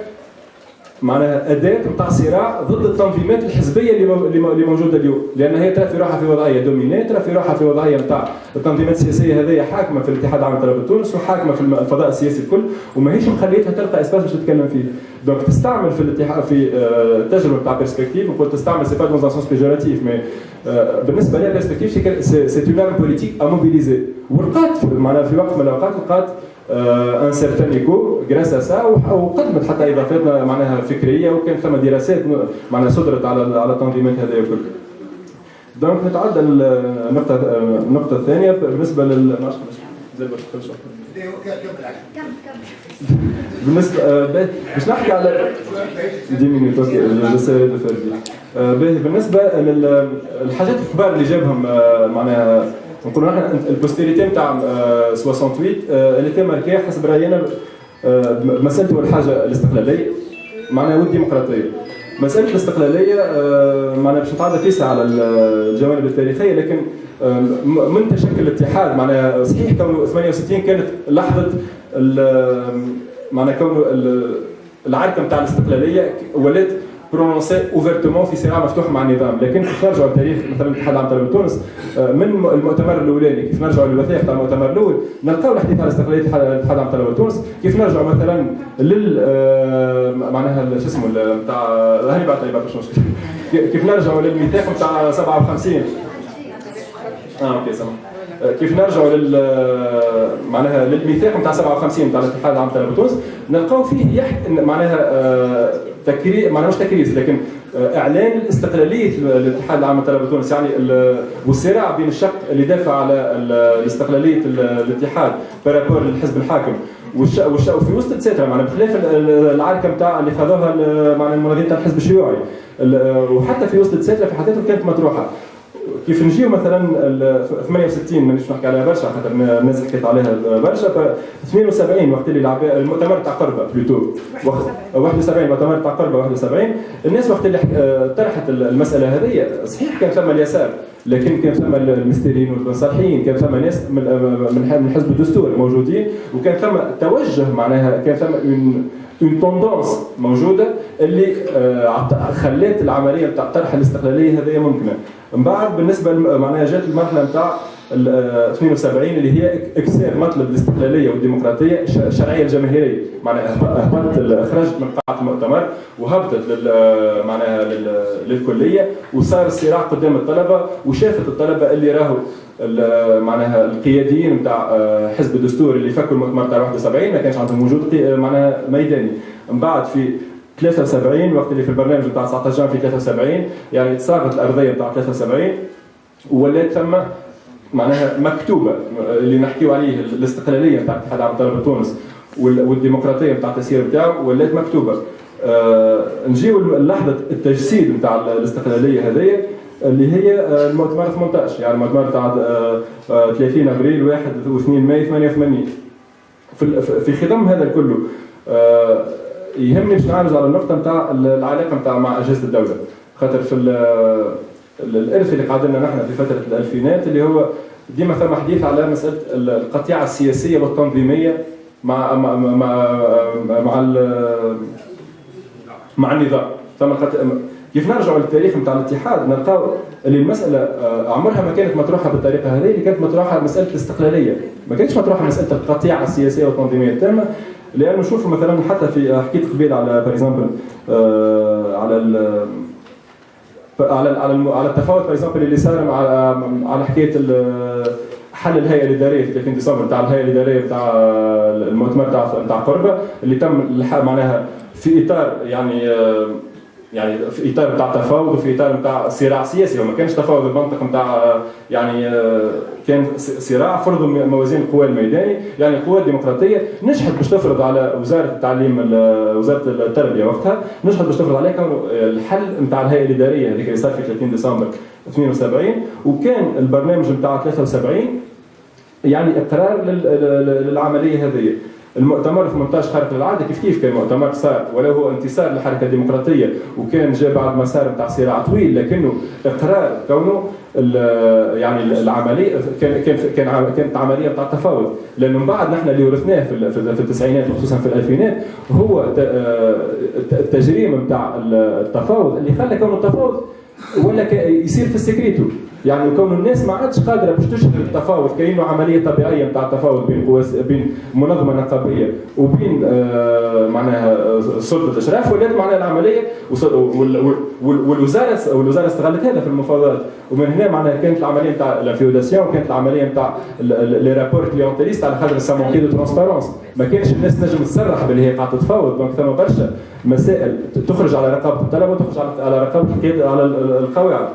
معناها أداة نتاع صراع ضد التنظيمات الحزبية اللي موجودة اليوم، لأن هي ترى في روحها في وضعية دوميني، ترى في روحها في وضعية نتاع التنظيمات السياسية هذه حاكمة في الاتحاد العام لطلبة تونس وحاكمة في الفضاء السياسي الكل، وما هيش مخليتها تلقى اسباس باش تتكلم فيه. دونك تستعمل في الاتحاد في التجربة نتاع بيرسبكتيف، وقلت تستعمل سي با دون ان سونس بيجوراتيف، مي بالنسبة لها بيرسبكتيف سي اون ارم بوليتيك ا موبيليزي، ولقات معناها في وقت من الأوقات لقات ان سيرتان ايكو غراس ا سا وقدمت حتى اضافات معناها فكريه وكان ثم دراسات معناها صدرت على التنظيمات هذه الكل. دونك نتعدى النقطه الثانيه بالنسبه بالنسبه باش نحكي على بالنسبه للحاجات الكبار اللي جابهم معناها نقولوا نحن البوستيريتي نتاع 68 اللي تم ماركيه حسب راينا مساله اول حاجه الاستقلاليه معناها والديمقراطيه. مساله الاستقلاليه معناها باش نتعدى فيها على الجوانب التاريخيه، لكن من تشكل الاتحاد معناها صحيح كونه 68 كانت لحظه معناها كونه العركه نتاع الاستقلاليه ولات برونونسي اوفرتومون في صراع مفتوح مع النظام، لكن كيف نرجعوا لتاريخ مثلا الاتحاد العام طلبه تونس من المؤتمر الاولاني، كيف نرجعوا للوثائق تاع المؤتمر الاول نلقاو الحديث على استقلاليه الاتحاد العام طلبه تونس، كيف نرجعوا مثلا لل معناها شو اسمه نتاع هاني بعد مش مشكل، كيف نرجعوا للميثاق نتاع 57 اوكي سامح، كيف نرجعوا معناها للميثاق نتاع 57 نتاع الاتحاد العام طلبه تونس نلقاو فيه معناها تكريس، معناها مش تكريس لكن اعلان استقلاليه الاتحاد العام لطلبه تونس، يعني والصراع بين الشق اللي دافع على استقلاليه الاتحاد بارابور للحزب الحاكم وفي وسط الساتره، معناها بخلاف العركه نتاع اللي خذوها معناها المناضلين تاع الحزب الشيوعي، وحتى في وسط الساتره في حدث كانت مطروحه. كيف نجيو مثلا 68 مانيش نحكي عليها برشا خاطر الناس حكيت عليها برشا، 72 وقت اللي المؤتمر تاع قربه بلوتو 71 المؤتمر تاع قربه 71 الناس وقت اللي طرحت المساله هذه صحيح كان ثم اليسار لكن كان ثم المستيرين والمصالحيين، كان ثم ناس من حزب الدستور موجودين، وكان ثم توجه معناها كان ثم اون توندونس موجوده اللي خلات العمليه نتاع طرح الاستقلاليه هذه ممكنه. من بعد بالنسبه معناها جات المرحله نتاع 72 اللي هي اكسار مطلب الاستقلاليه والديمقراطيه الشرعيه الجماهيريه، معناها خرجت من قاعه المؤتمر وهبطت معناها للكليه وصار الصراع قدام الطلبه، وشافت الطلبه اللي راهو معناها القياديين نتاع حزب الدستور اللي فكوا المؤتمر تاع 71 ما كانش عندهم وجود معناها ميداني. من بعد في 73 وقت اللي في البرنامج نتاع 19 جان في 73 يعني تصاغت الارضيه نتاع 73 ولات ثم معناها مكتوبه اللي نحكيو عليه الاستقلاليه نتاع الاتحاد العام طلبه تونس والديمقراطيه نتاع التسيير نتاعو ولات مكتوبه. نجيو للحظه التجسيد نتاع الاستقلاليه هذه اللي هي المؤتمر 18 يعني المؤتمر تاع 30 ابريل 1 و2 ماي 88. في خضم هذا كله يهمني باش نعرج على النقطه نتاع العلاقه نتاع مع اجهزه الدوله، خاطر في الارث اللي قعد لنا نحن في فتره الالفينات اللي هو ديما ثم حديث على مساله القطيعه السياسيه والتنظيميه مع النظام. ثم كيف نرجعوا للتاريخ نتاع الاتحاد نلقاو اللي المساله عمرها ما كانت مطروحه بالطريقه هذه، اللي كانت مطروحه مساله الاستقلاليه، ما كانتش مطروحه مساله القطيعه السياسيه والتنظيميه التامه، لانه نشوفوا مثلا حتى في حكيت قبيل على بار اكزومبل على التفاوت بار اكزومبل اللي صار على حكايه حل الهيئه الاداريه في 30 ديسمبر نتاع الهيئه الاداريه نتاع المؤتمر نتاع قربه اللي تم معناها في اطار يعني في اطار نتاع تفاوض وفي اطار نتاع صراع سياسي، وما كانش تفاوض بالمنطق نتاع يعني كان صراع فرض موازين القوى الميداني، يعني القوى الديمقراطيه نجحت باش تفرض على وزاره التعليم وزاره التربيه وقتها نجحت باش تفرض عليها الحل نتاع الهيئه الاداريه هذيك اللي صار في 30 ديسمبر 72، وكان البرنامج نتاع 73 يعني اقرار للعمليه هذه. المؤتمر 18 خارق للعاده كيف كان مؤتمر صار ولو هو انتصار للحركه الديمقراطيه وكان جاء بعد مسار نتاع صراع طويل، لكنه اقرار كونه يعني العمليه كانت عمليه نتاع تفاوض، لانه من بعد نحن اللي ورثناه في التسعينات وخصوصا في الالفينات هو التجريم نتاع التفاوض اللي خلى كونه التفاوض ولا يصير في السكريتو، يعني كون الناس ما عادش قادره باش تشهر التفاوض كانه عمليه طبيعيه نتاع التفاوض بين منظمه نقابيه وبين معناها سلطه الاشراف، ولات معناها العمليه والوزاره استغلت هذا في المفاوضات، ومن هنا معناها كانت العمليه نتاع لافيوداسيون وكانت العمليه نتاع لي رابور كليونتيليست على خاطر سامونكي دو ترونسبارونس، ما كانش الناس تنجم تصرح باللي هي قاعده تتفاوض، دونك ثم برشا مسائل تخرج على رقابه الطلبه وتخرج على رقابه القياده على القواعد.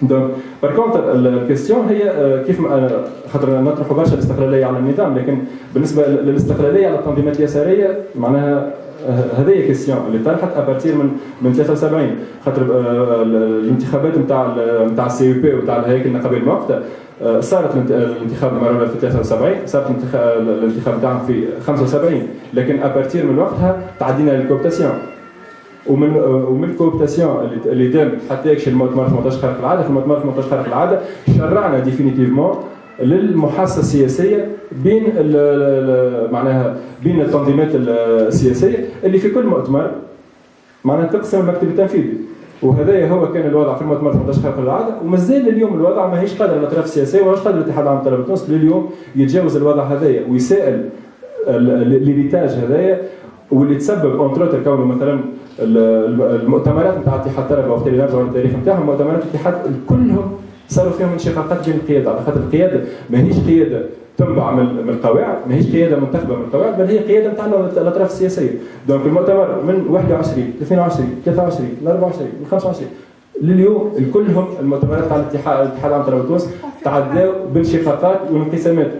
دونك بار كونتر الكيستيون هي كيف خاطر نطرحوا برشا الاستقلاليه على النظام، لكن بالنسبه للاستقلاليه على التنظيمات اليساريه معناها هذه كيستيون اللي طرحت ابارتير من 73 خاطر الانتخابات نتاع السي يو بي ونتاع الهياكل النقابيه المؤقته صارت الانتخاب مره في 73 صارت الانتخاب نتاعهم في 75، لكن ابارتير من وقتها تعدينا للكوبتاسيون ومن الكوبتاسيون اللي دامت حتى يكشف المؤتمر 18 خارق العاده. في المؤتمر 18 خارق العاده شرعنا ديفينيتيفمون للمحادثه السياسيه بين معناها بين التنظيمات السياسيه اللي في كل مؤتمر معناها تقسم المكتب التنفيذي. وهذا هو كان الوضع في المؤتمر 18 خلق العاده، ومازال اليوم الوضع ماهيش قادر الاطراف السياسيه وماهيش قادر الاتحاد العام للطلبه التونس لليوم يتجاوز الوضع هذايا ويسائل الليريتاج هذايا، واللي تسبب اونتروتر كونه مثلا المؤتمرات نتاع اتحاد الطلبه وقت اللي نرجعوا للتاريخ نتاعهم، مؤتمرات الاتحاد كلهم صاروا فيهم انشقاقات بين القياده، على خاطر القياده ماهيش قياده تنبع من القواعد، ماهيش قياده منتخبه من القواعد، بل هي قياده نتاع الاطراف السياسيه. دونك المؤتمر من 21 22 23 24 25 لليوم كلهم المؤتمرات تاع الاتحاد العام للطلبه التونس تعداوا بانشقاقات وانقسامات.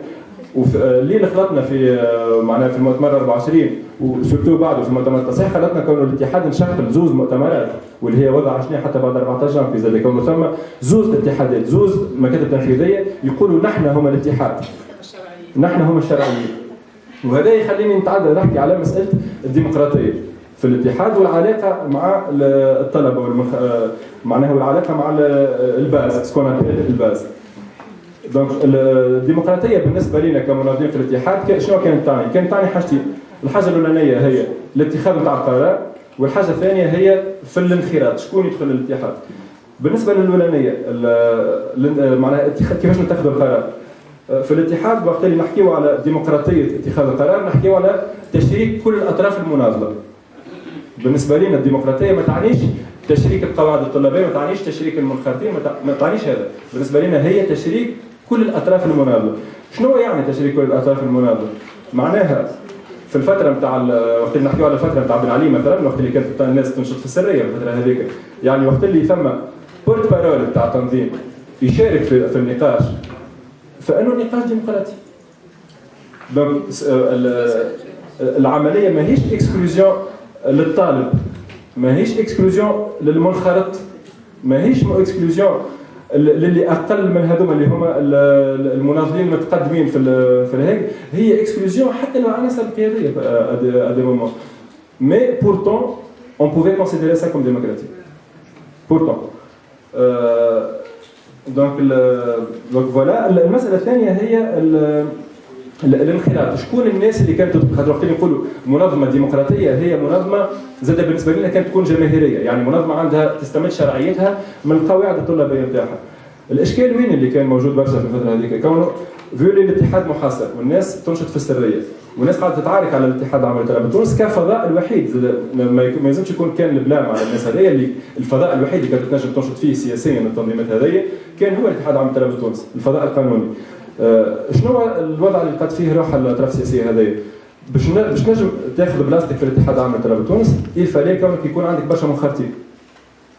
اللي خلطنا في معناها في المؤتمر 24 وسورتو بعده في المؤتمر التصحيح خلطنا كونه الاتحاد انشق زوز مؤتمرات، واللي هي وضع شنو حتى بعد 14 جانفي زاد كونه ثم زوز اتحادات، زوز مكاتب تنفيذيه يقولوا نحن هم الاتحاد، نحن هم الشرعيين. وهذا يخليني نحكي على مساله الديمقراطيه في الاتحاد والعلاقه مع الطلبه معناها والعلاقه مع الباز سكون الباز. دونك الديمقراطيه بالنسبه لنا كمنظمين في الاتحاد شنو كانت تعني؟ كانت تعني حاجتين، الحاجه الاولانيه هي الاتخاذ نتاع القرار، والحاجه الثانيه هي في الانخراط، شكون يدخل للاتحاد. بالنسبه للاولانيه معناها كيفاش نتخذ القرار في الاتحاد، وقت اللي نحكيو على ديمقراطيه اتخاذ القرار نحكيو على تشريك كل الاطراف المناضله. بالنسبه لنا الديمقراطيه ما تعنيش تشريك القواعد الطلابيه، ما تعنيش تشريك المنخرطين، ما تعنيش هذا. بالنسبه لنا هي تشريك كل الاطراف المناضله. شنو يعني تشريك كل الاطراف المناضله؟ معناها في الفتره نتاع وقت اللي نحكيو على الفتره نتاع بن علي مثلا، وقت اللي كانت الناس تنشط في السريه في الفتره هذيك، يعني وقت اللي ثم بورت بارول نتاع تنظيم يشارك في النقاش، فانه نقاش ديمقراطي. دونك العمليه ماهيش اكسكلوزيون للطالب، ماهيش اكسكلوزيون للمنخرط، ماهيش اكسكلوزيون للي اقل من هذوما اللي هما المناضلين المتقدمين في الهيك، هي اكسكلوزيون حتى للعناصر القياديه à des moments. Mais pourtant, on pouvait considérer ça comme démocratique. Pourtant. Donc voilà. المسألة الثانية هي الانخراط. شكون الناس اللي كانت تدخل؟ خاطر وقت اللي نقولوا منظمة ديمقراطية هي منظمة زادة بالنسبة لنا كانت تكون جماهيرية، يعني منظمة عندها تستمد شرعيتها من القواعد الطلابية نتاعها. الإشكال وين اللي كان موجود برشا في الفترة هذيك؟ كونه فيولي الاتحاد محاصر والناس تنشط في السرية، والناس قاعدة تتعارك على الاتحاد العام للطلبة تونس كفضاء الوحيد، ما يلزمش يكون كان البلام على الناس هذيا، اللي الفضاء الوحيد اللي كانت تنجم تنشط فيه سياسيا التنظيمات هذيا كان هو الاتحاد العام للطلبة تونس، الفضاء القانوني. شنو هو الوضع اللي لقات فيه روح الاطراف السياسيه هذيا؟ باش نجم تاخذ بلاصتك في الاتحاد العام للطلبه تونس، الفالي كونك يكون عندك برشا منخرطين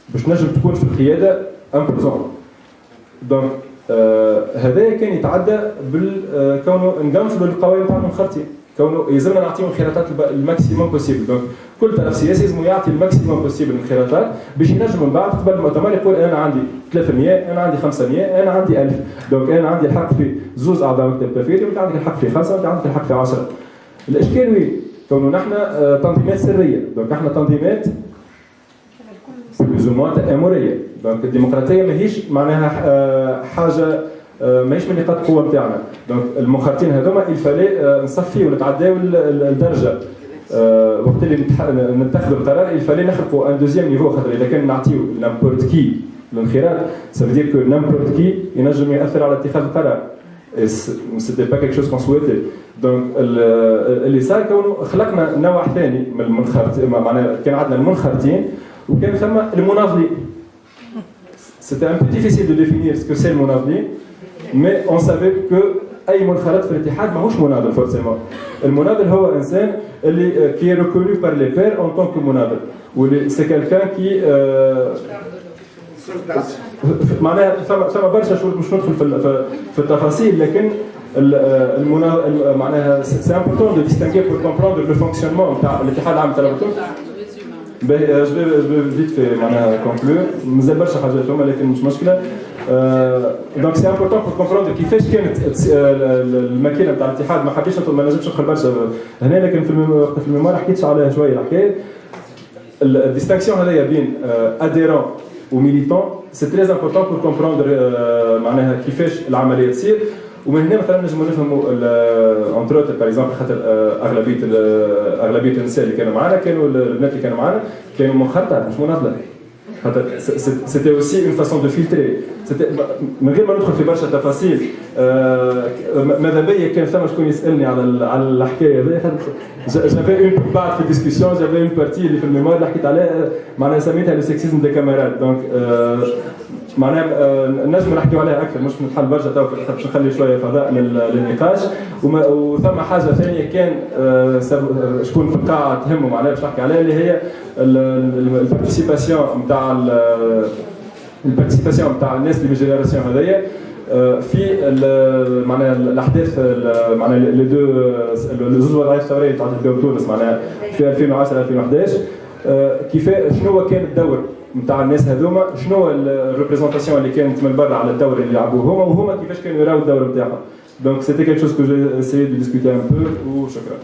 باش نجم تكون في القياده امبوزون. دونك هذايا كان يتعدى كونه نقنفلوا القوائم تاع المنخرطين، كونه يلزمنا نعطيهم الانخراطات الماكسيموم بوسيبل. دونك كل طرف سياسي لازم يعطي الماكسيموم بوسيبل من الانخراطات باش ينجم من بعد قبل المؤتمر يقول انا عندي 300، انا عندي 500، انا عندي 1000. دونك انا عندي الحق في زوز اعضاء مكتب تنفيذي، وانت عندك الحق في 5، وانت عندك الحق في 10. الاشكال وين؟ كونه نحن تنظيمات سريه، دونك احنا تنظيمات بلوزومون تآمريه. دونك الديمقراطيه ماهيش معناها حاجه ماهيش من نقاط القوه نتاعنا. دونك المنخرطين هذوما الفالي نصفي ونتعداو الدرجه. وقت اللي نتخذوا القرار الفالي نخلقوا ان دوزيام نيفو، خاطر اذا كان نعطيو نامبورت كي الانخراط سافيدير كو نامبورت كي ينجم ياثر على اتخاذ القرار. سيتي با كيك شوز كون سويتي. دونك اللي صار كونه خلقنا نوع ثاني من المنخرطين، معناها كان عندنا المنخرطين وكان ثم المناضلين. C'était un peu difficile de définir ce que c'est le مناضلين، mais on savait que أي منخرط في الاتحاد ماهوش مناضل فورسيمون. المناضل هو إنسان اللي qui est reconnu par les pairs en tant que مناضل، واللي c'est quelqu'un qui معناها ثم برشا شروط مش ندخل في التفاصيل، لكن معناها c'est important de distinguer pour comprendre le fonctionnement نتاع الاتحاد العام للطلبة التونس. je vais vite fait معناها conclure، مازال برشا حاجات هما لكن مش مشكلة. دونك سي امبورتون بور كومبروندر كيفاش كانت الماكينه نتاع الاتحاد. ما حبيتش ما نجمش ندخل برشا هنا، لكن في الميموار حكيتش عليها شويه الحكايه. الديستانكسيون هذايا بين اديرون وميليتون سي تري امبورتون بور كومبروندر معناها كيفاش العمليه تصير. ومن هنا مثلا نجموا نفهموا اونتروت باغ اكزومبل خاطر اغلبيه النساء اللي كانوا معنا كانوا البنات اللي كانوا معنا كانوا منخرطات مش مناضله. خاطر سيتي اوسي اون فاسون دو فيلتري من غير ما ندخل في برشا تفاصيل. ماذا بيا كان ثم شكون يسالني على الحكايه هذه. جافي اون بعد في الديسكسيون جافي اون بارتي اللي في الميموار اللي حكيت عليها معناها سميتها لو سكسيزم دي كاميرات. دونك معناها نجم نحكيو عليها اكثر مش نتحل برشا تو باش نخلي شويه فضاء للنقاش. وثم حاجه ثانيه كان شكون في القاعه تهمه معناها باش نحكي عليها اللي هي البارتيسيباسيون نتاع الناس اللي من الجينيراسيون هذيا في معناها الاحداث معناها لي دو زوج وضعيات ثوريه تاع تونس معناها في 2010 2011 كيف شنو كان الدور نتاع الناس هذوما شنو الريبريزونطاسيون اللي كانت من برا على الدور اللي لعبوه هما وهما كيفاش كانوا يراو الدور نتاعهم. دونك سيتي كيك شوز كو جي اسيي دو ديسكوتي ان بو وشكرا.